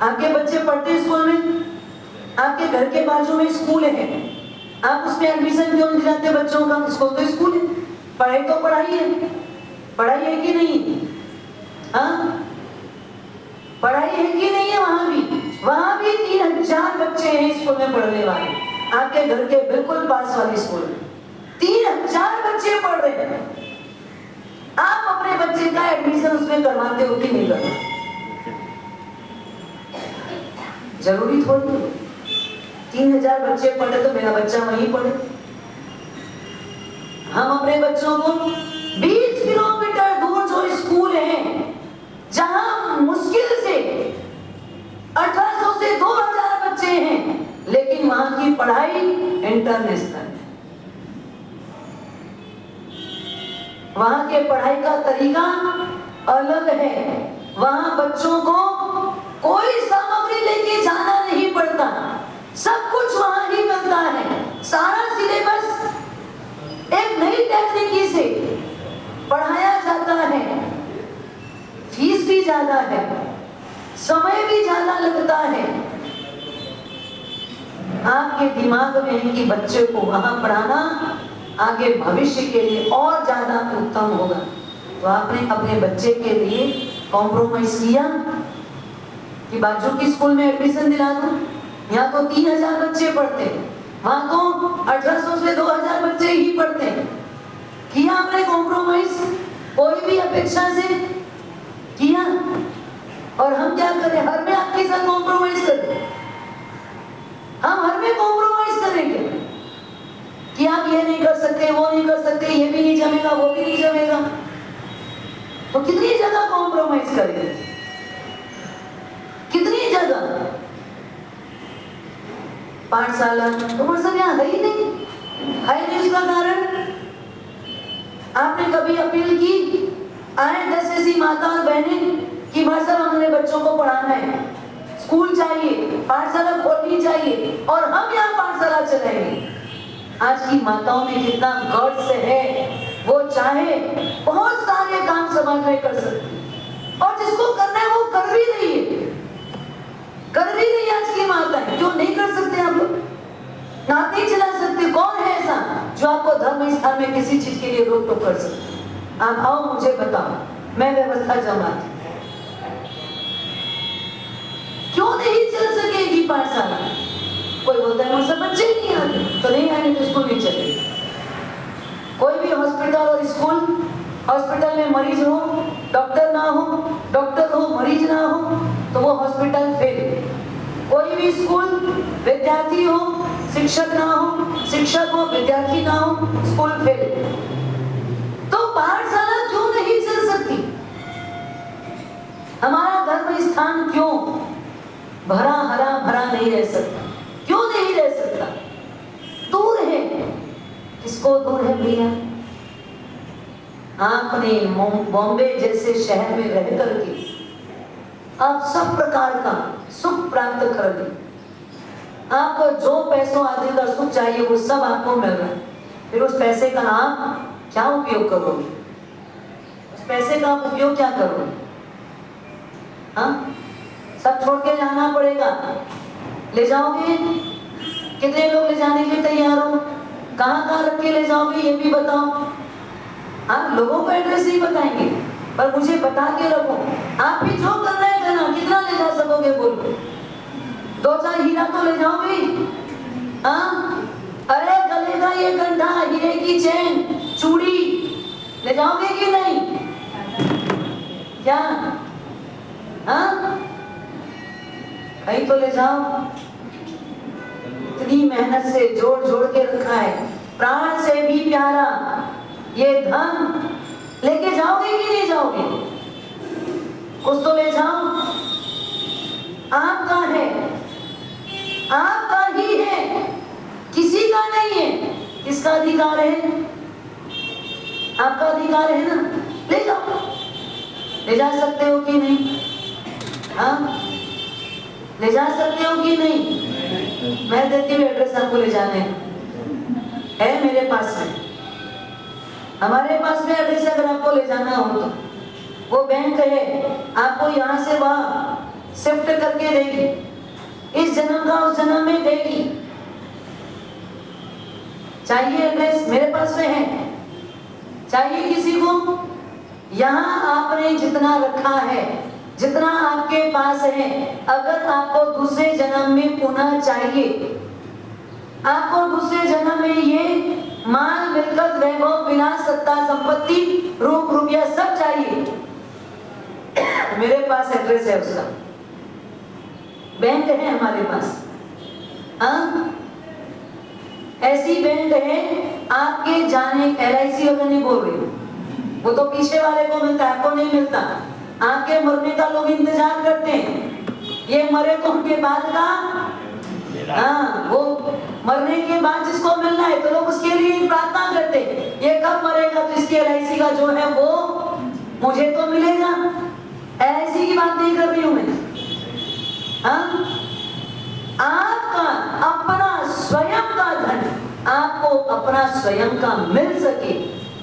आपके बच्चे पढ़ते हैं स्कूल में, आपके घर के बाजू में स्कूल है, आप उसमें एडमिशन क्यों दिलाते बच्चों का? स्कूल तो स्कूल है, पढ़ाई तो पढ़ाई है, पढ़ाई है कि नहीं? पढ़ाई है कि नहीं है? वहां भी 3000 बच्चे हैं स्कूल में पढ़ने वाले, आपके घर के बिल्कुल पास वाले स्कूल में 3000 बच्चे पढ़ रहे हैं। आप अपने बच्चे का एडमिशन उसमें करवाते हो कि नहीं करवाते? जरूरी थोड़ी है 3000 बच्चे पढ़े तो मेरा बच्चा वहीं पढ़े। हम अपने बच्चों को 20 किलोमीटर दूर जो स्कूल है, जहां मुश्किल से 1800 से 2000 बच्चे हैं, लेकिन वहां की पढ़ाई इंटरनेशनल है। वहां के पढ़ाई का तरीका अलग है। वहां बच्चों को कोई सामग्री लेके जाना नहीं पड़ता, सब कुछ वहां ही मिलता है। सारा सिलेबस एक नई टेक्निक से पढ़ाया जाता है। फीस भी ज्यादा है, समय भी ज्यादा लगता है। आपके दिमाग में है कि बच्चे को वहां पढ़ाना आगे भविष्य के लिए और ज्यादा उत्तम होगा, तो आपने अपने बच्चे के लिए कॉम्प्रोमाइज किया कि बाजू की स्कूल में एडमिशन दिला दूं। यहाँ तो 3000 बच्चे पढ़ते हैं, वहां तो 1800 से 2000 बच्चे ही पढ़ते हैं। किया आपने कॉम्प्रोमाइज कोई भी अपेक्षा से किया? और हम क्या करें, हर में आपके साथ कॉम्प्रोमाइज करें। हम हर में कॉम्प्रोमाइज करेंगे कि आप ये नहीं कर सकते, वो नहीं कर सकते, ये भी नहीं जमेगा, वो भी नहीं जमेगा। तो कितनी जगह कॉम्प्रोमाइज करेंगे, कितनी जगह? पाठशाला तो मतलब यहाँ है ही नहीं, है नहीं। उसका कारण आपने कभी अपील की, आए 10 ऐसी माता और बहनें कि भाई साहब हमने बच्चों को पढ़ाना है, स्कूल चाहिए, पाठशाला खोलनी चाहिए और हम यहाँ पाठशाला चलाएंगे। आज की माताओं में कितना गट्स है, वो चाहे बहुत सारे काम समाज में कर सकती, और जिसको करना है वो कर भी रही है, कर भी रही आज की माताएं। क्यों नहीं कर सकते? आप नाते नहीं चला सकते? कौन है ऐसा जो आपको धर्म स्थान में किसी चीज के लिए रोक टोक कर सकते? आप आओ, मुझे बताओ, मैं व्यवस्था जमाती। क्यों नहीं चल सकेगी पाठशाला? कोई बोलता है मुझसे बच्चे ही नहीं आते, तो नहीं आएंगे तो स्कूल नहीं चलेगा। कोई भी हॉस्पिटल और स्कूल, हॉस्पिटल में मरीज हो, डॉक्टर ना हो, डॉक्टर हो मरीज ना हो, तो वो हॉस्पिटल फेल। कोई भी स्कूल विद्यार्थी हो, शिक्षक ना हो, शिक्षक हो, विद्यार्थी ना हो, स्कूल फेल। तो पाठशाला क्यों नहीं चल सकती? हमारा धर्म स्थान क्यों भरा हरा भरा नहीं रह सकता? क्यों नहीं रह सकता? दूर है। किसको दूर है भैया? आपने बॉम्बे जैसे शहर में रह करके आप सब प्रकार का सुख प्राप्त कर ली। आपको जो पैसों आदि का सुख चाहिए वो सब आपको मिल रहा है, फिर उस पैसे का आप क्या उपयोग करोगे? उस पैसे का आप उपयोग क्या करोगे? हाँ, सब छोड़ के जाना पड़ेगा। ले जाओगे? कितने लोग ले जाने के लिए तैयार हो? कहाँ कहाँ रख के ले जाओगे ये भी बताओ। आप लोगों को एड्रेस नहीं बताएंगे, पर मुझे बता के रखो। आप भी जो करना है करना। कितना ले जा सकोगे बोलो? 2-4 हीरा तो ले जाओगे? हाँ, अरे गले का ये कंठा, हीरे की चैन, चूड़ी ले जाओगे कि नहीं? क्या? हाँ, कहीं तो ले जाओ। इतनी मेहनत से जोड़ जोड़ के रखा है, प्राण से भी प्यारा ये धन लेके जाओगे कि नहीं जाओगे? कुछ तो ले जाओ। आपका है, आपका ही है, किसी का नहीं है। किसका अधिकार है? आपका अधिकार है ना, ले जाओ। ले जा सकते हो कि नहीं? हाँ, ले जा सकते हो कि नहीं? मैं देती हूँ एड्रेस आपको ले जाने है मेरे पास में। हमारे पास में एड्रेस अगर आपको ले जाना हो तो वो बैंक है, आपको यहाँ से वहाँ शिफ्ट करके देगी, इस जन्म का उस जन्म में देगी। चाहिए एड्रेस? मेरे पास में है। चाहिए किसी को? यहाँ आपने जितना रखा है, जितना आपके पास है, अगर आपको दूसरे जन्म में पुनः चाहिए आपको दूसरे जन्म में ये माल मिलकत वैभव विलास सत्ता संपत्ति रूप रुपया सब चाहिए। मेरे पास एड्रेस है उसका, बैंक है हमारे पास। हाँ, ऐसी बैंक है आपके जाने, LIC वगैरह नहीं बोल रही, वो तो पीछे वाले को मिलता है, आपको नहीं मिलता। आपके मरने का लोग इंतजार करते हैं, ये मरे तो उनके बाद का, हाँ वो मरने के बाद जिसको मिलना है तो लोग उसके लिए प्रार्थना करते हैं, ये कब मरेगा तो इसके LIC का जो है वो मुझे तो मिलेगा। LIC की बात नहीं कर रही हूं मैं। हाँ, आपका अपना स्वयं का धन आपको अपना स्वयं का मिल सके,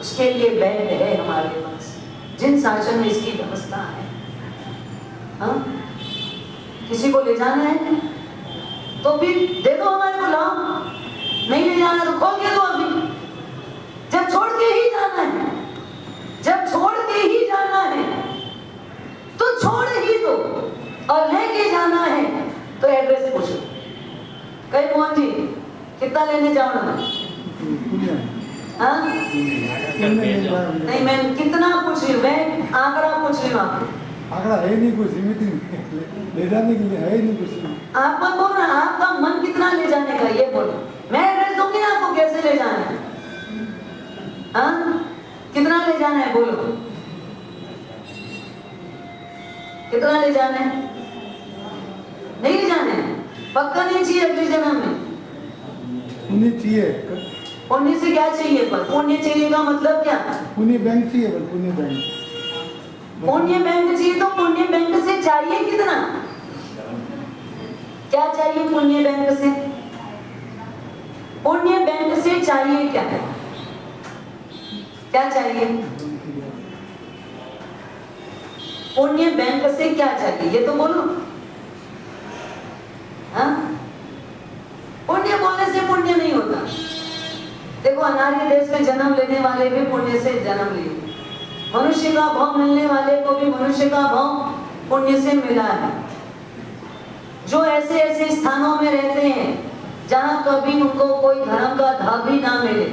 उसके लिए बैंक है हमारे पास, जिन शासन में इसकी व्यवस्था है। हाँ, किसी को ले जाना है तो फिर दे दो हमारे को, लाओ, नहीं ले जाना तो खोल के दो अभी। जब छोड़ के ही जाना है, जब छोड़ के ही जाना है तो छोड़ ही दो, और लेके जाना है तो एड्रेस पूछो। कहीं मोहन जी कितना लेने जाओ ना? हाँ? नहीं, मैं कितना पूछ रही हूँ, मैं आंकड़ा पूछ रही हूँ आपको। आंकड़ा है नहीं कुछ, सीमित ले जाने के लिए है ही नहीं कुछ। आप मत बोल रहे, आपका मन कितना ले जाने का ये बोलो, मैं एड्रेस दूंगी ना आपको कैसे ले जाना है। हाँ, कितना ले जाना है बोलो, कितना ले जाना है? नहीं ले जाना है, पक्का नहीं चाहिए अगले जन्म में। पुण्य चाहिए। पुण्य से क्या चाहिए? पर पुण्य चाहिए का मतलब क्या? पुण्य बैंक चाहिए, पर पुण्य बैंक, पुण्य बैंक चाहिए तो पुण्य बैंक से चाहिए कितना? क्या चाहिए पुण्य बैंक से? पुण्य बैंक से चाहिए क्या? क्या चाहिए? पुण्य बैंक से क्या चाहिए ये तो बोलो। हाँ, पुण्य बोलने से पुण्य नहीं होता। देखो, अनार्य देश में जन्म लेने वाले भी पुण्य से जन्म लिए, मनुष्य का भाव मिलने वाले को भी मनुष्य का भाव पुण्य से मिला है। जो ऐसे ऐसे स्थानों में रहते हैं जहां कभी उनको कोई धर्म का धाग भी ना मिले,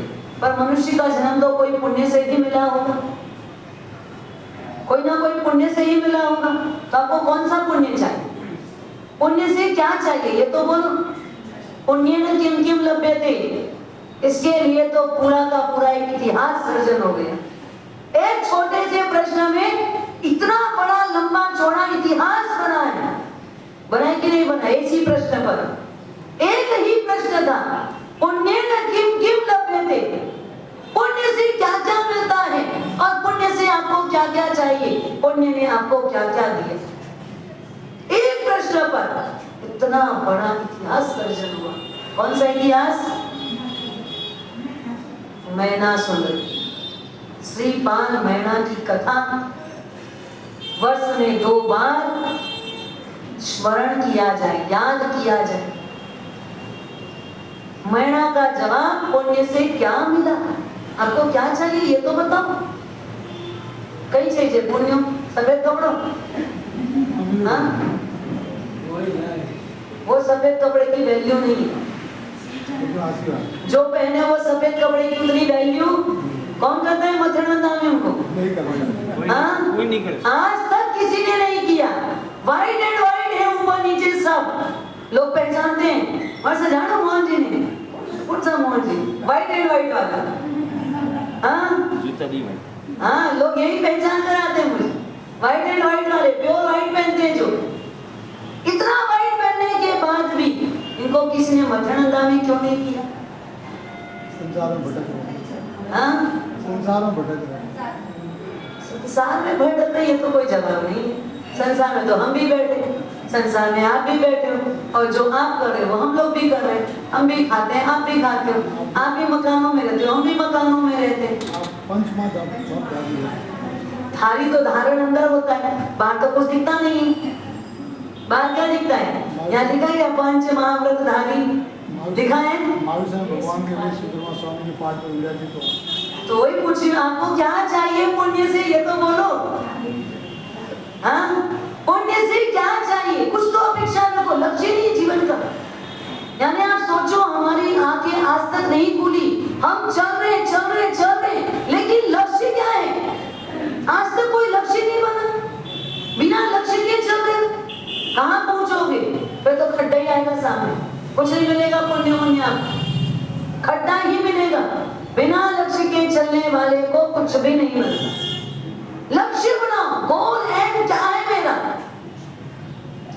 पर मनुष्य का जन्म तो कोई पुण्य से ही मिला होगा, कोई ना कोई पुण्य से ही मिला होगा। तो आपको कौन सा पुण्य चाहिए? पुण्य से क्या चाहिए ये तो बोलो। पुण्य न किम किम लभ्यते, इसके लिए तो पूरा का पूरा एक इतिहास सर्जन हो गया। एक छोटे से प्रश्न में इतना बड़ा लंबा चौड़ा इतिहास बना है। बनाए कि नहीं बनाए? इसी प्रश्न पर एक ही प्रश्न था, पुण्य न किम किम लभ्यते, पुण्य से क्या क्या मिलता है और पुण्य से आपको क्या क्या चाहिए, पुण्य ने आपको क्या क्या दिया। एक प्रश्न पर इतना बड़ा इतिहास सर्जन हुआ। कौन सा इतिहास? मैना सुंदरी, श्रीपाल मैना की कथा वर्ष में 2 बार स्मरण किया जाए, याद किया जाए। मैना का जवाब पुण्य से क्या मिला, आपको क्या चाहिए ये तो बताओ। कई चाहिए पुण्य, सफेद कपड़ों, हाँ वो सफेद कपड़े की वैल्यू नहीं है। जो पहने वो सफेद कपड़े की उतनी वैल्यू कौन करता है? मथुरा में उनको नहीं करता। आज तक किसी ने नहीं किया। व्हाइट एंड व्हाइट है ऊपर नीचे सब लोग पहचानते हैं। और सजाना मोहन जी ने, कौन सा Mohan ji? White and white वाला। हाँ, लोग यही पहचान कर आते हैं मुझे, व्हाइट एंड व्हाइट वाले, प्योर व्हाइट पहनते हैं। जो इतना व्हाइट पहनने के बाद भी इनको किसी ने मथुरा में क्यों नहीं किया? संसार में भटक रहे। हाँ, संसार में भटक रहे। संसार में भटक रहे, ये तो कोई जवाब नहीं है। संसार में तो हम भी बैठे, संसार में आप भी बैठे हो, और जो आप कर रहे हो हम लोग भी कर रहे हैं। हम भी खाते हैं, आप भी खाते हो, आप भी मकानों में रहते हो, हम भी मकानों में रहते हैं। थारी तो धारण अंदर होता है, बाहर तो कुछ दिखता नहीं है। बाहर क्या दिखता है? यहाँ दिखा है पंच महाव्रत धारी दिखा है। भगवान के लिए सुब्रमण्य स्वामी के पाठ में विराजित तो वही पूछिए, आपको क्या चाहिए पुण्य से ये तो बोलो। हाँ, पुण्य से क्या चाहिए? कुछ तो अपेक्षा रखो, लक्ष्य नहीं जीवन का। यानी आप सोचो, हमारी आंखें हम चल रहे, लेकिन लक्ष्य क्या है? आज तक कोई लक्ष्य नहीं बना। बिना लक्ष्य के चल रहे, कहाँ पहुंचोगे? फिर तो खड्डा ही आएगा सामने, कुछ नहीं मिलेगा। पुण्य खड्डा ही मिलेगा। बिना लक्ष्य के चलने वाले को कुछ भी नहीं मिलता। लक्ष्य बनाओ, गोल एंड क्या है मेरा,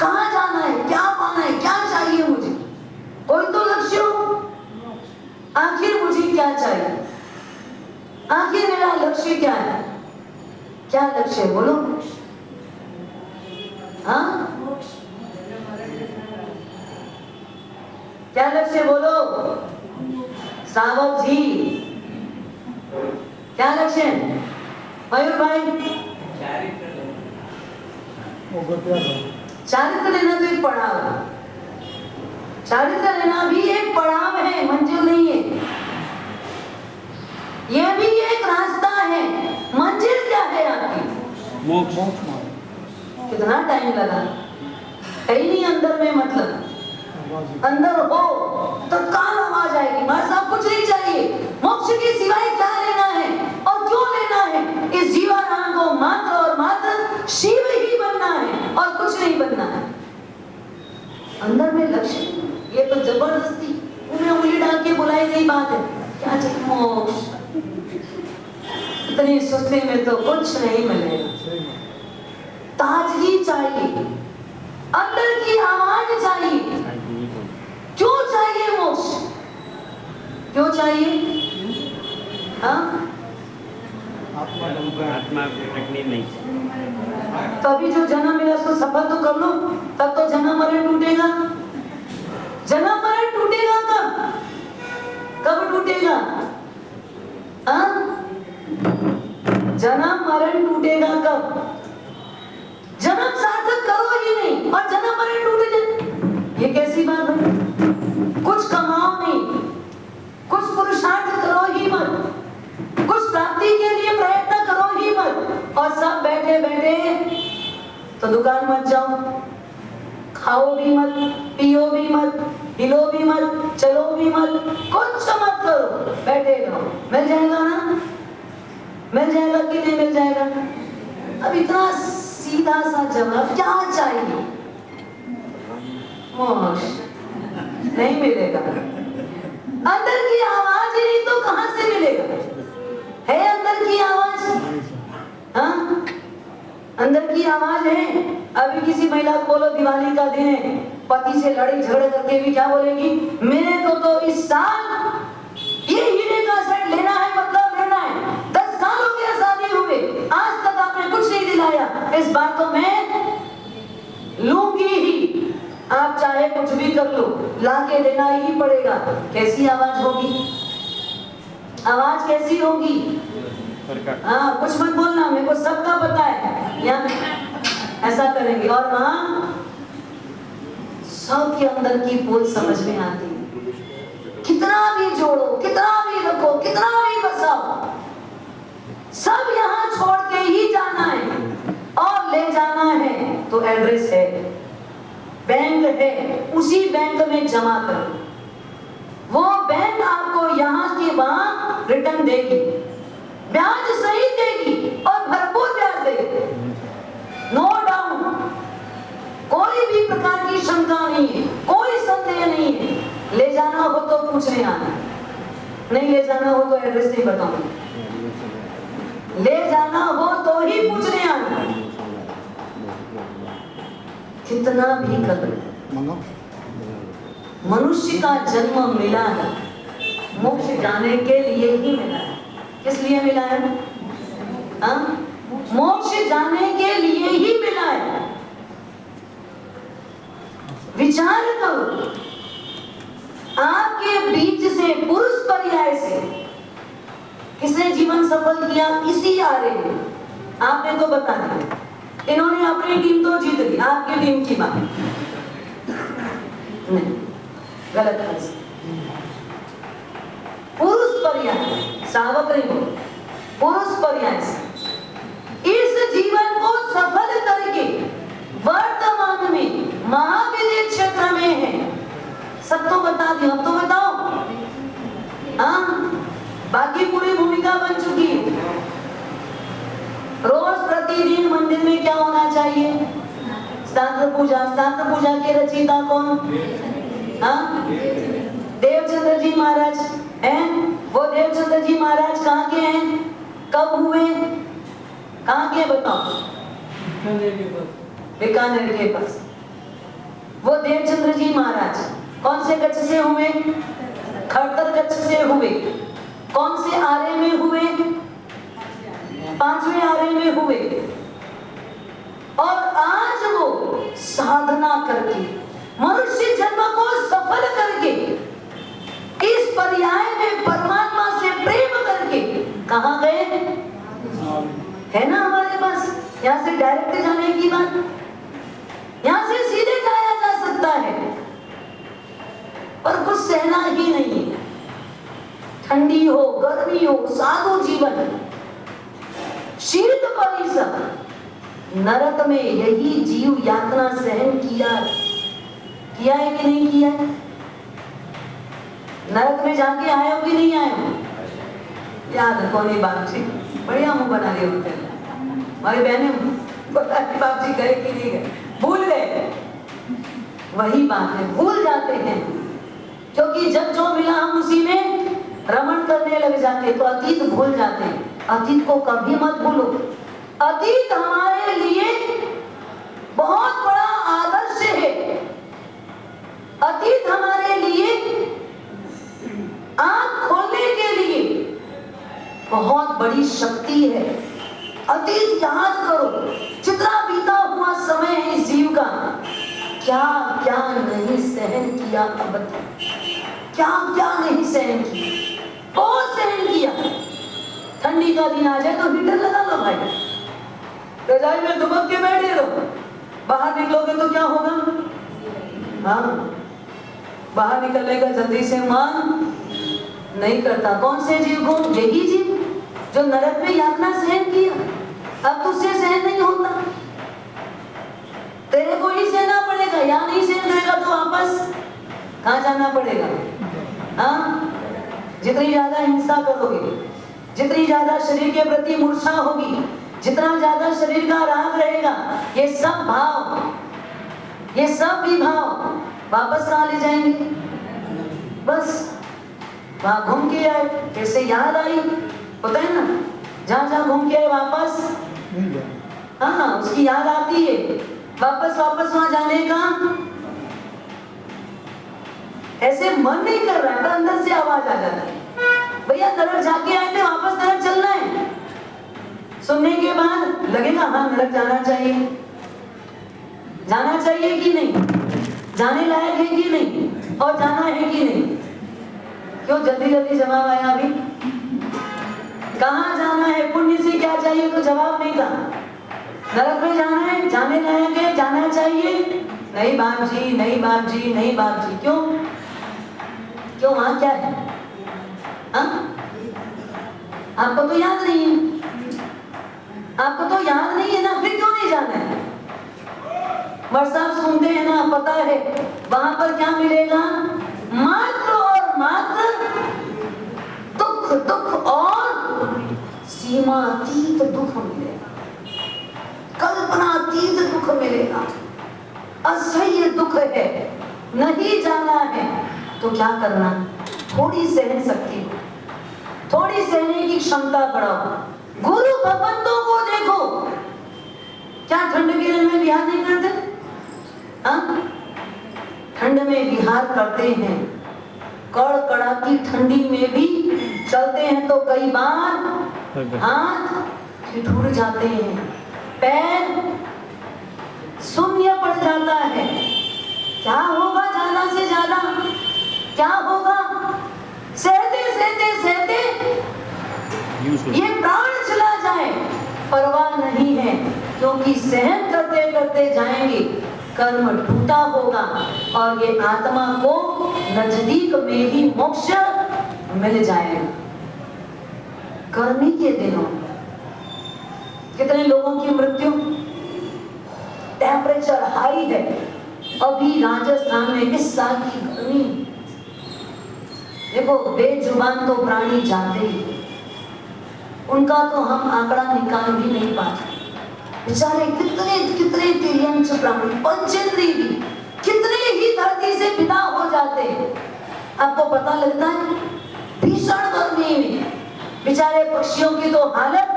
कहाँ जाना है, क्या पाना है, क्या चाहिए मुझे, कोई तो लक्ष्य हो। आखिर मुझे क्या चाहिए, आखिर मेरा लक्ष्य क्या है? क्या लक्ष्य है बोलो? हाँ, क्या लक्ष्य बोलो श्रावक जी, क्या लक्ष्य है? मयूर भाई, चारित्र लेना तो एक पड़ाव है। चारित्र लेना भी एक पड़ाव है, मंजिल नहीं है। यह भी एक रास्ता है। मंजिल क्या है आपकी? मोक्ष। कितना टाइम लगा, कहीं नहीं अंदर में, मतलब अंदर हो तत्काल आवाज आएगी, भाई साहब कुछ नहीं चाहिए, मोक्ष के सिवाय क्या लेना है और क्यों लेना है? इस जीवाराम को मात्र और मात्र शिव ही बनना है और कुछ नहीं बनना है। अंदर में लक्ष्य, ये तो जबरदस्ती उन्हें उंगली डाल के बुलाई गई बात है। क्या चाहिए? मोक्ष। इतनी सुस्ती में तो कुछ नहीं मिलेगा। ताजगी चाहिए, अंदर की आवाज चाहिए। क्यों चाहिए मोक्ष? क्यों चाहिए? हाँ, आत्मा भटकनी नहीं। तो अभी जो जन्म मिला उसको सफल तो कर लो, तब तो जन्म मरण टूटेगा। जन्म मरण टूटेगा कब? कब टूटेगा? हाँ, जन्म मरण टूटेगा कब? जन्म सार्थक करो ही नहीं और जन्म मरण टूटे जाए, ये कैसी बात है? कुछ कमाओ नहीं, कुछ पुरुषार्थ करो ही मत, कुछ प्राप्ति के लिए प्रयत्न करो ही मत, और सब बैठे बैठे तो दुकान मत जाओ, खाओ भी मत, पियो भी मत, हिलो भी मत, चलो भी मत, कुछ मत करो, बैठे रहो। मिल जाएगा ना? मिल जाएगा कि नहीं मिल जाएगा? अब इतना सीधा सा जवाब, क्या चाहिए? मोक्ष नहीं मिलेगा। अंदर की आवाज ही नहीं तो कहां से मिलेगा? है अंदर की आवाज? हाँ, अंदर की आवाज है। अभी किसी महिला को बोलो दिवाली का दिन है, पति से लड़ी झगड़ करके भी क्या बोलेगी? मेरे को तो इस साल ये हीरे का सेट लेना है, मतलब लेना है। 10 साल हो गया शादी हुए, आज तक आपने कुछ नहीं दिलाया, इस बार तो मैं लूंगी ही। आप चाहे कुछ भी कर लो, लाके देना ही पड़ेगा। कैसी आवाज होगी? आवाज कैसी होगी? हाँ, कुछ मत बोलना, मेरे को सबका पता है। यहाँ ऐसा करेंगे और वहां सबके अंदर की पोल समझ में आती है। कितना भी जोड़ो, कितना भी रखो, कितना भी बसाओ, सब यहाँ छोड़ के ही जाना है और ले जाना है। तो एड्रेस है, बैंक है, उसी बैंक में जमा करो। वो बैंक आपको यहाँ के वहां रिटर्न देगी, ब्याज सही देगी और भरपूर ब्याज देगी, नो डाउट। कोई भी प्रकार की शंका नहीं है, कोई संदेह नहीं है। ले जाना हो तो पूछने आना, नहीं ले जाना हो तो एड्रेस नहीं बताऊंगा। ले जाना हो तो ही पूछने आना। कितना भी कर, मनुष्य का जन्म मिला है मोक्ष जाने के लिए ही मिला है। किस लिए मिला है? मोक्ष जाने के लिए ही मिला है। विचार करो, आपके बीच से पुरुष पर्याय से किसने जीवन सफल किया? इसी आ रहे हैं। आपने तो बता दिया, इन्होंने अपनी टीम तो जीत ली, आपकी टीम की बात नहीं, गलत है। पुरुष पर्याय, श्रावक नहीं बोल, पुरुष पर्याय से इस जीवन को सफल करके वर्तमान में महाविद्य क्षेत्र में है। सब तो बता दिया, अब तो बताओ। हाँ, स्नात्र पूजा के रचयिता कौन? हाँ, देवचंद्र जी महाराज हैं। वो देवचंद्र जी महाराज कहाँ के हैं, कब हुए, कहाँ के बताओ? बीकानेर के पास। वो देवचंद्र जी महाराज कौन से कच्छ से हुए? खड़तर कच्छ से हुए। कौन से आरे में हुए? 5वें आरे में हुए। और आज वो साधना करके मनुष्य जन्म को सफल करके इस पर्याय में परमात्मा से प्रेम करके कहाँ गए? है ना हमारे पास यहाँ से डायरेक्ट जाने की बात, यहाँ से सीधे जाया जा सकता है, पर कुछ सहना ही नहीं है। ठंडी हो, गर्मी हो, साधु जीवन, शीत परिसर, नरक में यही जीव यातना सहन किया है कि नहीं किया है? नरक में जाके आए हो कि नहीं आए हो? याद है कौन बात जी, बढ़िया मुंह बना रहे होते हैं हमारी बहनें, बाप जी गए कि नहीं गए, भूल गए। वही बात है, भूल जाते हैं, क्योंकि जब जो मिला हम उसी में रमण करने लग जाते, तो अतीत भूल जाते हैं। अतीत को कभी मत भूलो। अतीत हमारे लिए बहुत बड़ा आदर्श है। अतीत हमारे लिए आंख खोलने के लिए बहुत बड़ी शक्ति है। अतीत याद करो, जितना बीता हुआ समय है इस जीव का, क्या क्या नहीं सहन किया, अब क्या क्या नहीं सहन किया, बहुत सहन किया। ठंडी का दिन आ जाए तो हीटर लगा लो भाई, रजाई में दुबक के बैठे रहो। बाहर निकलोगे तो क्या होगा? हाँ, बाहर निकलने का जल्दी से मन नहीं करता। कौन से जीव को? यही जीव जो नरक में यातना सहन किया, अब तुझसे सहन नहीं होता, तेरे को ही सहना पड़ेगा। या नहीं सहन करेगा तो वापस कहाँ जाना पड़ेगा? हाँ, जितनी ज्यादा हिंसा करोगे, जितनी ज्यादा शरीर के प्रति मूर्छा होगी, जितना ज्यादा शरीर का राग रहेगा, ये सब भाव, ये सब विभाव वापस कहाँ ले जाएंगे? बस वहां घूम के आए, कैसे याद आई, पता है ना, जहाँ घूम के आए वापस, हाँ उसकी याद आती है, वापस वहां जाने का ऐसे मन नहीं कर रहा है, पर अंदर से आवाज आ जाता है, भैया नरक जाके आए थे, वापस नरक चलना है। सुनने के बाद लगेगा हाँ नरक जाना चाहिए, जाना चाहिए कि नहीं, जाने लायक है कि नहीं, और जाना है कि नहीं। क्यों जल्दी जल्दी जवाब आया अभी? कहाँ जाना है, पुण्य से क्या चाहिए, तो जवाब नहीं था। नरक में जाना है, जाने लायक है, जाना चाहिए, नहीं बाप जी, नहीं बाप जी, नहीं बाप जी। क्यों क्यों, वहां क्या है? हाँ, आपको तो याद नहीं है, आपको तो याद नहीं है ना, फिर क्यों नहीं जाना है? बरसात सुनते हैं ना, पता है वहां पर क्या मिलेगा? मात्र और मात्र दुख, दुख और सीमातीत दुख मिलेगा, कल्पनातीत दुख मिलेगा, असह्य दुख है। नहीं जाना है तो क्या करना? थोड़ी सहन शक्ति, थोड़ी सहने की क्षमता बढ़ाओ। गुरु भगवंतों को देखो, क्या ठंड के दिन में विहार नहीं करते? हाँ, ठंड में विहार करते हैं, कड़कड़ाती ठंडी में भी चलते हैं, तो कई बार हाथ ठिठुर जाते हैं, पैर शून्य पड़ जाता है। क्या होगा ज्यादा से ज्यादा? क्या होगा? सहते सहते सहते ये प्राण चला जाए, परवाह नहीं है, क्योंकि सहन करते करते जाएंगे, कर्म टूटा होगा और ये आत्मा को नजदीक में ही मोक्ष मिल जाएगा। गर्मी के दिनों कितने लोगों की मृत्यु, टेम्परेचर हाई है। अभी राजस्थान में इस साल की गर्मी, देखो बेजुबान तो प्राणी जाते ही, उनका तो हम आंकड़ा निकाल भी नहीं पाते। बेचारे कितने कितने तिर्यंश प्राणी पंचेंद्रिय भी कितने ही धरती से विदा हो जाते हैं। आपको पता लगता है भीषण गर्मी में बेचारे पक्षियों की तो हालत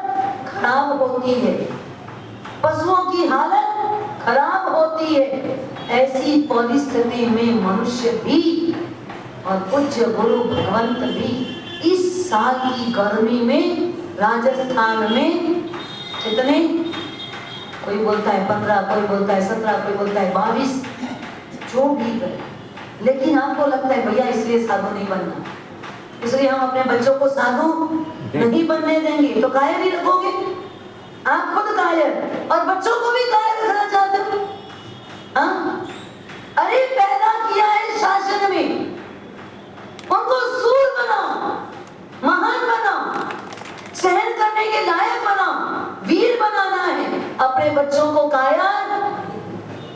खराब होती है, पशुओं की हालत खराब होती है। ऐसी परिस्थिति में मनुष्य भी और पूज्य गुरु भगवंत भी इस साल की गर्मी में राजस्थान में कितने, कोई बोलता है 15, कोई बोलता है 17, कोई बोलता है 22, जो भी करे, लेकिन आपको लगता है भैया इसलिए साधु नहीं बनना, इसलिए हम अपने बच्चों को साधु नहीं बनने देंगे, तो कायर ही रखोगे। आप खुद कायर और बच्चों को भी कायर रखना चाहते हो। हाँ? अरे पैदा किया है शासन में, उनको सूर बनाओ, महान बनाओ, सहन करने के लायक बनाओ, वीर बनाना है। अपने बच्चों को कायर,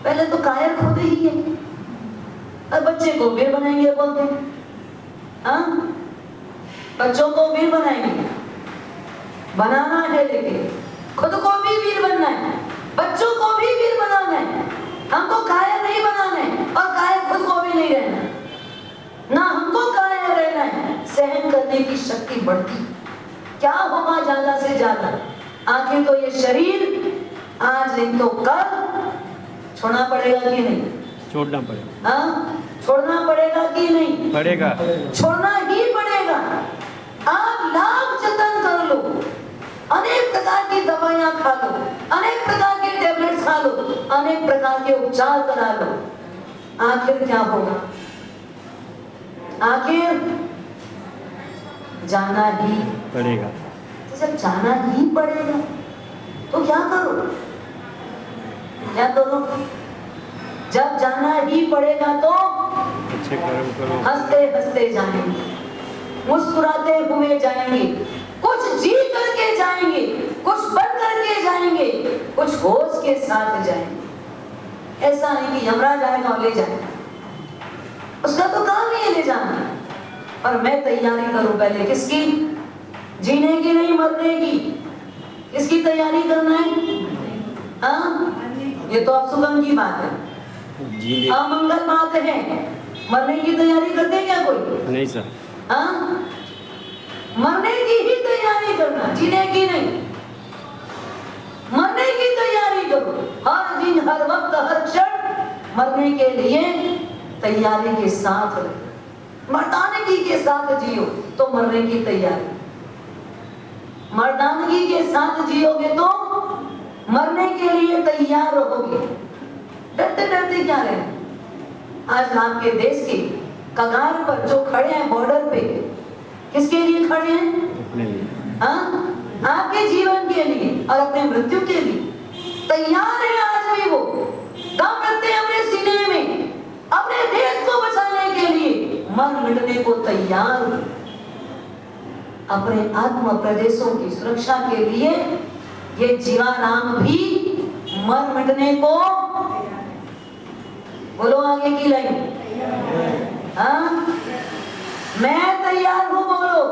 पहले तो कायर खुद ही है और बच्चे को वीर बनाएंगे बोलते हैं। हाँ? बच्चों को वीर बनाएंगे, बनाना है, लेकिन खुद को भी वीर बनना है, बच्चों को भी वीर बनाना है। हमको कायर नहीं बनाना है और कायर खुद को भी नहीं रहना, ना हमको कायर रहना है। सहन करने की शक्ति बढ़ती, क्या होगा ज्यादा से ज्यादा, आखिर तो ये शरीर आज नहीं तो कल छोड़ना पड़ेगा कि नहीं? छोड़ना पड़ेगा। हाँ, छोड़ना पड़ेगा कि नहीं? पड़ेगा, छोड़ना ही पड़ेगा। आप लाख जतन कर लो, अनेक प्रकार की दवाइयां खा लो, अनेक प्रकार के टेबलेट्स खा लो, अनेक प्रकार के उपचार करा लो, आखिर क्या होगा? आखिर जाना ही पड़ेगा। तो जब जाना ही पड़ेगा तो क्या करो? क्या करो? जब जाना ही पड़ेगा तो अच्छे कर्म करो, हंसते हंसते जाएंगे, मुस्कुराते हुए जाएंगे, कुछ जी करके जाएंगे, कुछ बन करके जाएंगे, कुछ होश के साथ जाएंगे। ऐसा नहीं कि यमराज आएगा और ले जाएगा, उसका तो काम ही है ले जाना। और मैं तैयारी करूं पहले किसकी? जीने की नहीं, मरने की। किसकी तैयारी करना है? हाँ? ये तो अब सुगम की बात है, अमंगल बात है। मरने की तैयारी करते क्या कोई? नहीं सर। हाँ? मरने की ही तैयारी करना, जीने की नहीं। मरने की तैयारी करो, हर दिन, हर वक्त, हर क्षण मरने के लिए तैयारी के साथ रहो। मर्दानगी के साथ जियो तो मरने की तैयारी, मर्दानगी के साथ जियोगे तो मरने के लिए तैयार रहोगे। डरते डरते क्या रहे? आज आपके देश के कगार पर जो खड़े हैं बॉर्डर पे, किसके लिए खड़े हैं? अपने लिए। हाँ? आपके जीवन के लिए और अपने मृत्यु के लिए तैयार है। आज भी वो दम रखते हैं अपने सीने में, अपने देश को बचाने के लिए मर मिटने को तैयार, अपने आत्म प्रदेशों की सुरक्षा के लिए ये जीवाराम भी मर मिटने को, बोलो आगे की लाइन। हाँ? मैं तैयार हूं, बोलो।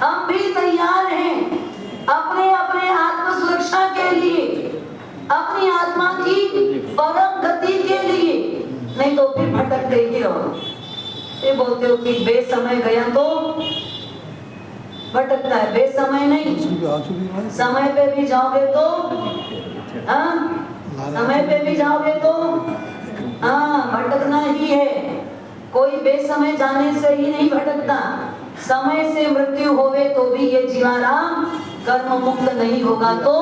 हम भी तैयार हैं अपने अपने आत्म सुरक्षा के लिए, अपनी आत्मा की परम गति के लिए, नहीं तो फिर भटकते ही रहो। ये बोलते हो कि बेसमय गया तो भटकता है, बेसमय नहीं, समय पे भी जाओगे तो, हाँ, समय पे भी जाओगे तो हाँ भटकना ही है। कोई बेसमय जाने से ही नहीं भटकता, समय से मृत्यु होवे तो भी ये जीवाराम कर्म मुक्त नहीं होगा तो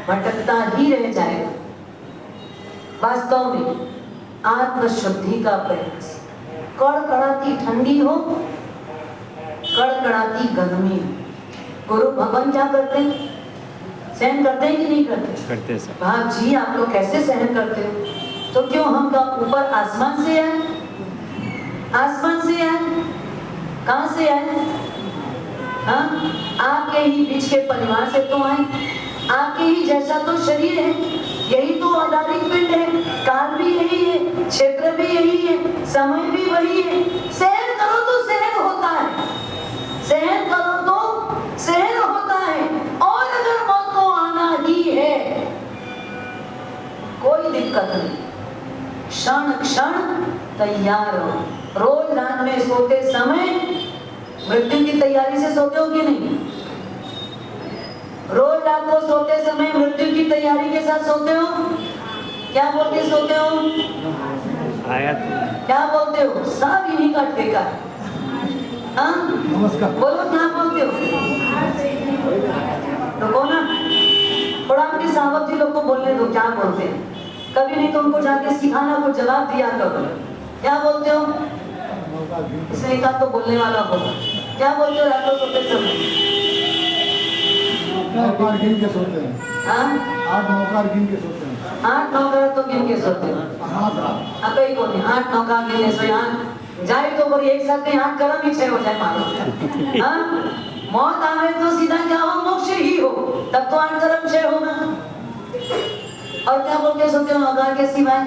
भटकता ही रह जाएगा। वास्तव में आत्मशुद्धि का प्रयास, कड़कड़ाती ठंडी हो, कड़कड़ाती गर्मी, गुरु भगवान क्या करते हैं? सहन करते हैं कि नहीं करते? करते सर। भाग जी, आप लोग कैसे सहन करते हो? तो क्यों हम का ऊपर आसमान से आए? आसमान से आए? कहां से आए? हाँ? आपके ही बीच के परिवार से तो आए, आपके ही जैसा तो शरीर है, यही तो आधारिक पिंड है, काल भी यही है, क्षेत्र भी यही है, समय भी वही है। सहन करो तो सहन होता है, सहन करो तो सहन होता है। और अगर मौत को आना ही है तैयार हो। रोज रात में सोते समय मृत्यु की तैयारी से सोते हो कि नहीं? रोज रात को सोते समय मृत्यु की तैयारी के साथ सोते हो? क्या बोल के सोते हो? आया तो क्या बोलते हो? सब इन्हीं का ठेका है। हाँ? नमस्कार। बोलो क्या बोलते हो? रुको ना, थोड़ा आपके साहब जी लोग को बोलने दो क्या बोलते हैं। कभी नहीं तो उनको जाके सिखाना, कुछ जवाब दिया करो। क्या बोलते हो? इसमें एक आध तो बोलने वाला होगा। क्या बोलते हो रात को सोते समय? 8 बार गिन के सोते हैं। हाँ? 8-9 बार गिन के सोते हैं। 8-9 बार तो गिन के सोते हो। हाँ, कई को नहीं 8-9 का गिनने से जाए तो पर एक साथ कहीं 8 करम ही 6 हो जाए मानो। हाँ? मौत आवे तो सीधा क्या हो? मोक्ष ही हो। तब तो 8 करम 6 होगा। और क्या बोल के सोते हो अगार के सिवाय?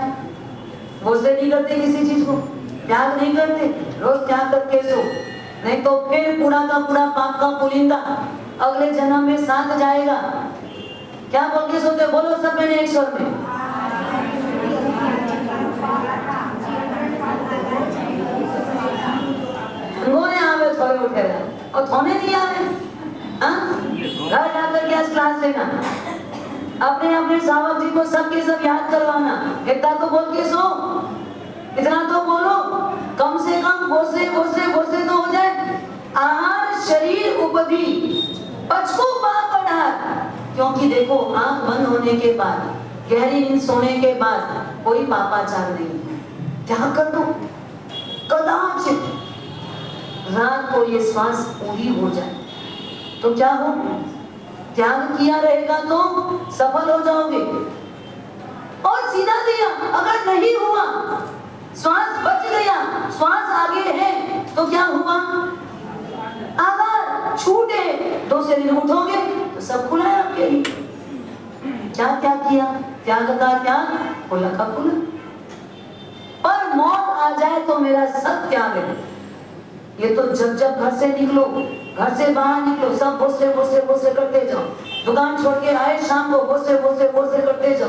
भोसले नहीं करते किसी चीज को, त्याग नहीं करते, रोज त्याग करके सो, नहीं तो फिर पूरा का पूरा पाप का पुलिंदा अगले जन्म में साथ जाएगा। क्या बोल के सोते? बोलो सब मैंने एक स्वर में। गोने आवे थोड़े उठे रहे और थोने नहीं आवे। हाँ? घर जाकर के आज क्लास लेना, अपने अपने सावक जी को सबके सब याद करवाना। इतना तो बोल के सो, इतना तो बोलो, कम से कम बोसे बोसे बोसे तो हो जाए। आहार शरीर उपधि पचको पाप बढ़ार। क्योंकि देखो आंख बंद होने के बाद, गहरी नींद सोने के बाद कोई पापाचार नहीं। क्या कर दो? कदाचित रात को ये श्वास पूरी हो जाए तो क्या हो? त्याग किया रहेगा तो सफल हो जाओगे। और सीधा दिया अगर नहीं हुआ, श्वास बच गया, श्वास आगे है तो क्या हुआ? अगर छूटे तो शरीर उठोगे तो सब खुला है आपके लिए। क्या त्याग किया? त्याग का त्याग, खुला का खुला। पर मौत आ जाए तो मेरा सब त्याग है। ये तो जब जब घर से निकलो, घर से बाहर निकलो, सब भोसले भोसले भोसले करते जाओ। दुकान छोड़ के आए शाम को भोसले भोसले भोसले करते जाओ,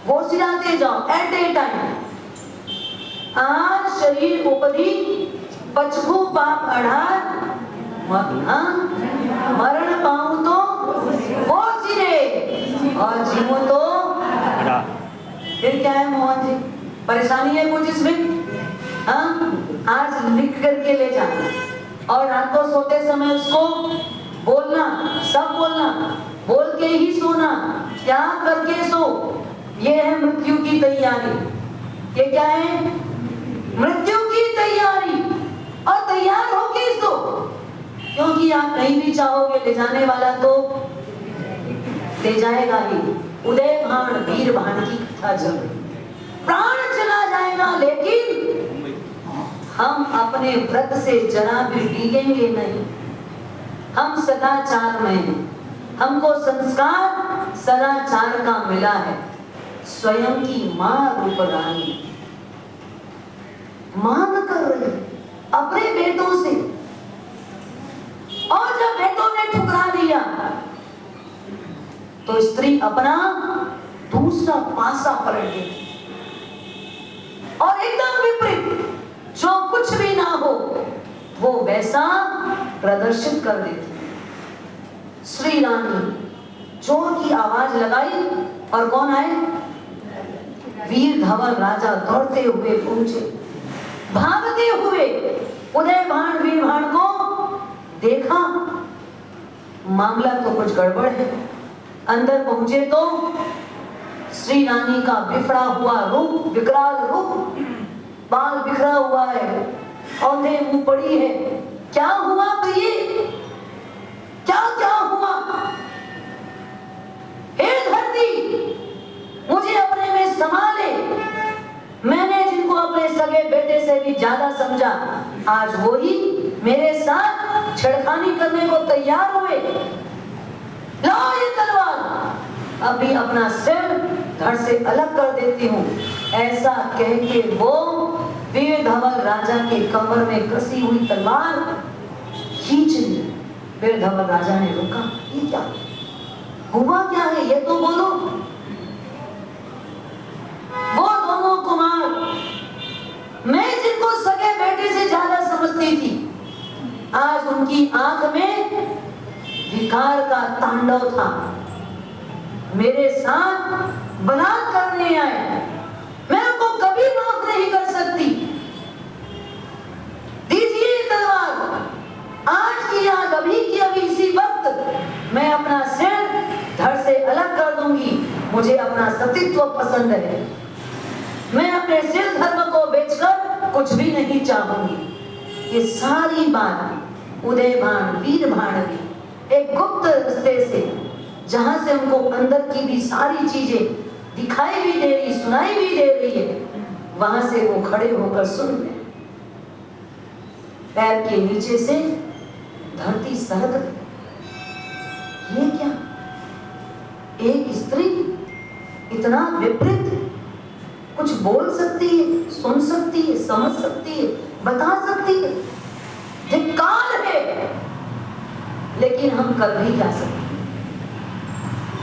भोसलाते जाओ एट ए टाइम। आहार शरीर उपधि पचकू पाप अढ़ार, मरण पाऊं तो वो सिरे और जीवो तो। फिर क्या है मोहन जी? परेशानी है कुछ इसमें? हाँ? आज लिख करके ले जाना और रात को सोते समय उसको बोलना, सब बोलना, बोल के ही सोना, त्याग करके सो। ये है मृत्यु की तैयारी। ये क्या है? मृत्यु की तैयारी। और तैयार होके सो, क्योंकि आप नहीं भी चाहोगे ले जाने वाला तो ले जाएगा ही। उदय भाण वीर भाण की कथा चल रही, प्राण चला जाएगा लेकिन हम अपने व्रत से जरा भी डिगेंगे नहीं। हम सदाचार में हैं, हमको संस्कार सदाचार का मिला है। स्वयं की मां रूप रानी मांग कर रही अपने बेटों से, और जब बेटों ने ठुकरा दिया तो स्त्री अपना दूसरा पासा पलट देती और एकदम विपरीत, जो कुछ भी ना हो वो वैसा प्रदर्शित कर देती। श्री रानी जोर की आवाज लगाई और कौन आए? वीर धवल राजा दौड़ते हुए पहुंचे, भागते हुए उदय भाण वीर भाण को देखा, मामला तो कुछ गड़बड़ है। अंदर पहुंचे तो श्री रानी का बिफड़ा हुआ रूप, विकराल रूप, बाल बिखरा हुआ है, औंधे मुंह पड़ी है। क्या हुआ प्रिय? क्या क्या हुआ? हे धरती, मुझे अपने में समा ले। मैंने जिनको अपने सगे बेटे से भी ज्यादा समझा, आज वो ही मेरे साथ छेड़खानी करने को तैयार हुए। लाओ ये तलवार, अभी अपना सिर धड़ से अलग कर देती हूँ। ऐसा कह के वो वीर धवल राजा के कमर में कसी हुई तलवार खींच ली। वीर धवल राजा ने रुका, ये क्या हुआ? क्या है ये तो बोलो। वो दोनों कुमार मैं जिनको सगे बेटे से ज्यादा समझती थी, आज उनकी आंख में विकार का तांडव था। मेरे साथ बलात्कार करने आए, मैं उनको कभी माफ नहीं कर सकती। दीजिए तलवार, आज की आग, अभी की अभी इसी वक्त मैं अपना सिर धड़ से अलग कर दूंगी। मुझे अपना सतीत्व पसंद है। मैं अपने सिर धर्म को बेचकर कुछ भी नहीं चाहूंगी। ये सारी बात उदयभान वीरभान की एक गुप्त रास्ते से, जहां से उनको अंदर की भी सारी चीजें दिखाई भी दे रही, सुनाई भी दे रही है, वहां से वो खड़े होकर सुन रहे। पैर के नीचे से धरती सरक गई। ये क्या? एक स्त्री इतना विपरीत कुछ बोल सकती है, सुन सकती है, समझ सकती है, बता सकती है? धिक्कार है। लेकिन हम कर भी क्या सकते?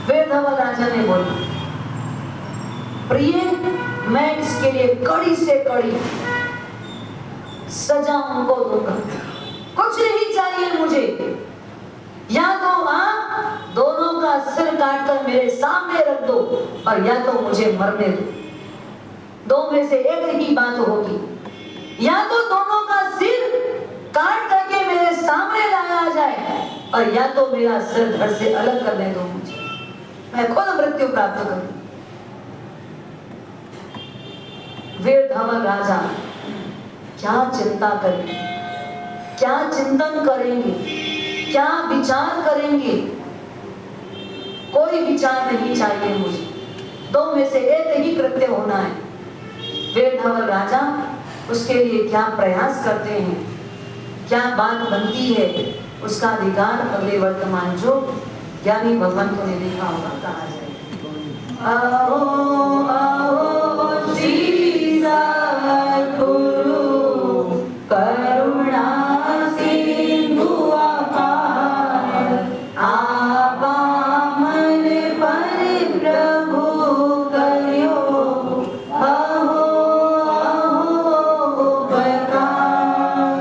वेदधवल राजा ने बोला, प्रिय, मैं इसके लिए कड़ी से कड़ी सजा उनको दूंगा। कुछ नहीं चाहिए मुझे, या तो आप दोनों का सिर काटकर मेरे सामने रख दो, और या तो मुझे मरने दो। दो में से एक ही बात होगी। या तो दोनों का सिर काट करके मेरे सामने लाया जाए, और या तो मेरा सिर धड़ से अलग करने दो मुझे, मैं खुद मृत्यु प्राप्त करूं। वीरधवल राजा क्या चिंता करेंगे, क्या चिंतन करेंगे, क्या विचार करेंगे? कोई विचार नहीं चाहिए मुझे, दो में से एक ही कृत्य होना है। वीरधवल राजा उसके लिए क्या प्रयास करते हैं, क्या बात बनती है, उसका अधिकार अगले वर्तमान जो ज्ञानी भगवंतों ने देखा होगा कहा जाए। आओ आओ श्री सद्गुरु करुणा सिंधु अपार, आपा मन पर प्रभु करियो अहो अहो उपकार।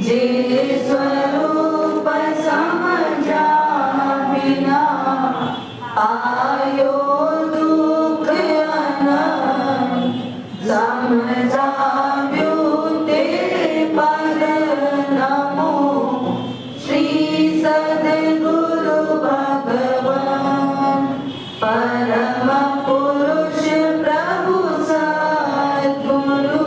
जे स्वरूप समझा बिना आयो दुख अनंत, समझाव्यो तेरे पद नमो श्री सद्गुरु भगवान। परम पुरुष प्रभु सद्गुरु,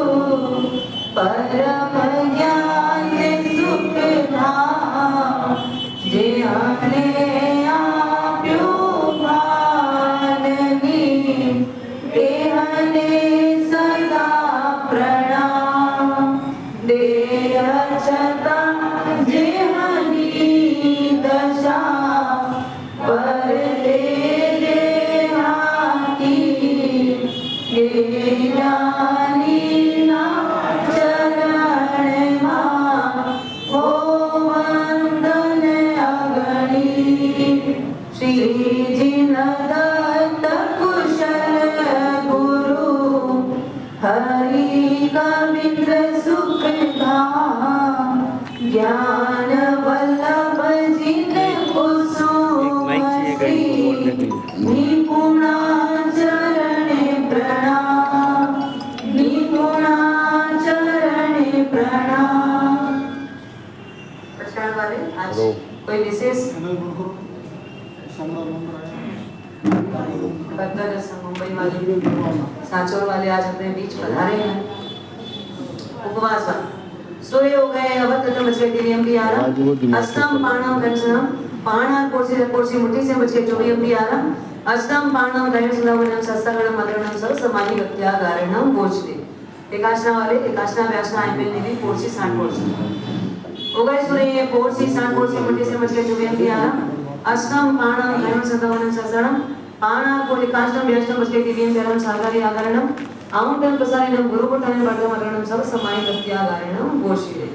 परम ज्ञान सुख धाम, जिन्हें आप्यो भाननी, देहने सदा प्रणाम। देह छता जिहनी दशा, पर दे देहाती, ये ज्ञानी ना चरण मां, हो वंदन अगणी। श्री जिन दत्त कुशल गुरु, हरि गोविंद सुख धाम, ज्ञान वल्लभ जिन कुसुम श्री, निपुणा चरण प्रणाम, निपुणा चरण प्रणाम। प्रचार वाले आज कोई विशेष मुंबई वाले, सांचौर वाले आज अपने बीच पधारे हैं। उपवास सूर्य हो गए, अवध तक बच गए भी आरम, अष्टम पाणम दर्शनम, पाणा कोर्सी मुट्ठी से बच गए जो भी आरम, अष्टम पाणम दयन सुलभनम सस्तगणम अग्रणम सब समाधि गत्या गारणम भोजते। एकाशना वाले एकाशना व्यासना आईपीएल निधि कोर्सी 60 कोर्सी हो गए। सूर्य कोर्सी 60 कोर्सी मुट्ठी से बच गए जो भी आरम, अष्टम पाणम दयन सुलभनम सस्तगणम, पाणा कोटि काष्टम व्यासना बच गए दिव्यम धर्म सागरी आगरणम, आउंटन प्रसारिणम गुरुकुटान वर्गम अग्रणम सब समाधि गत्या गारणम भोजते।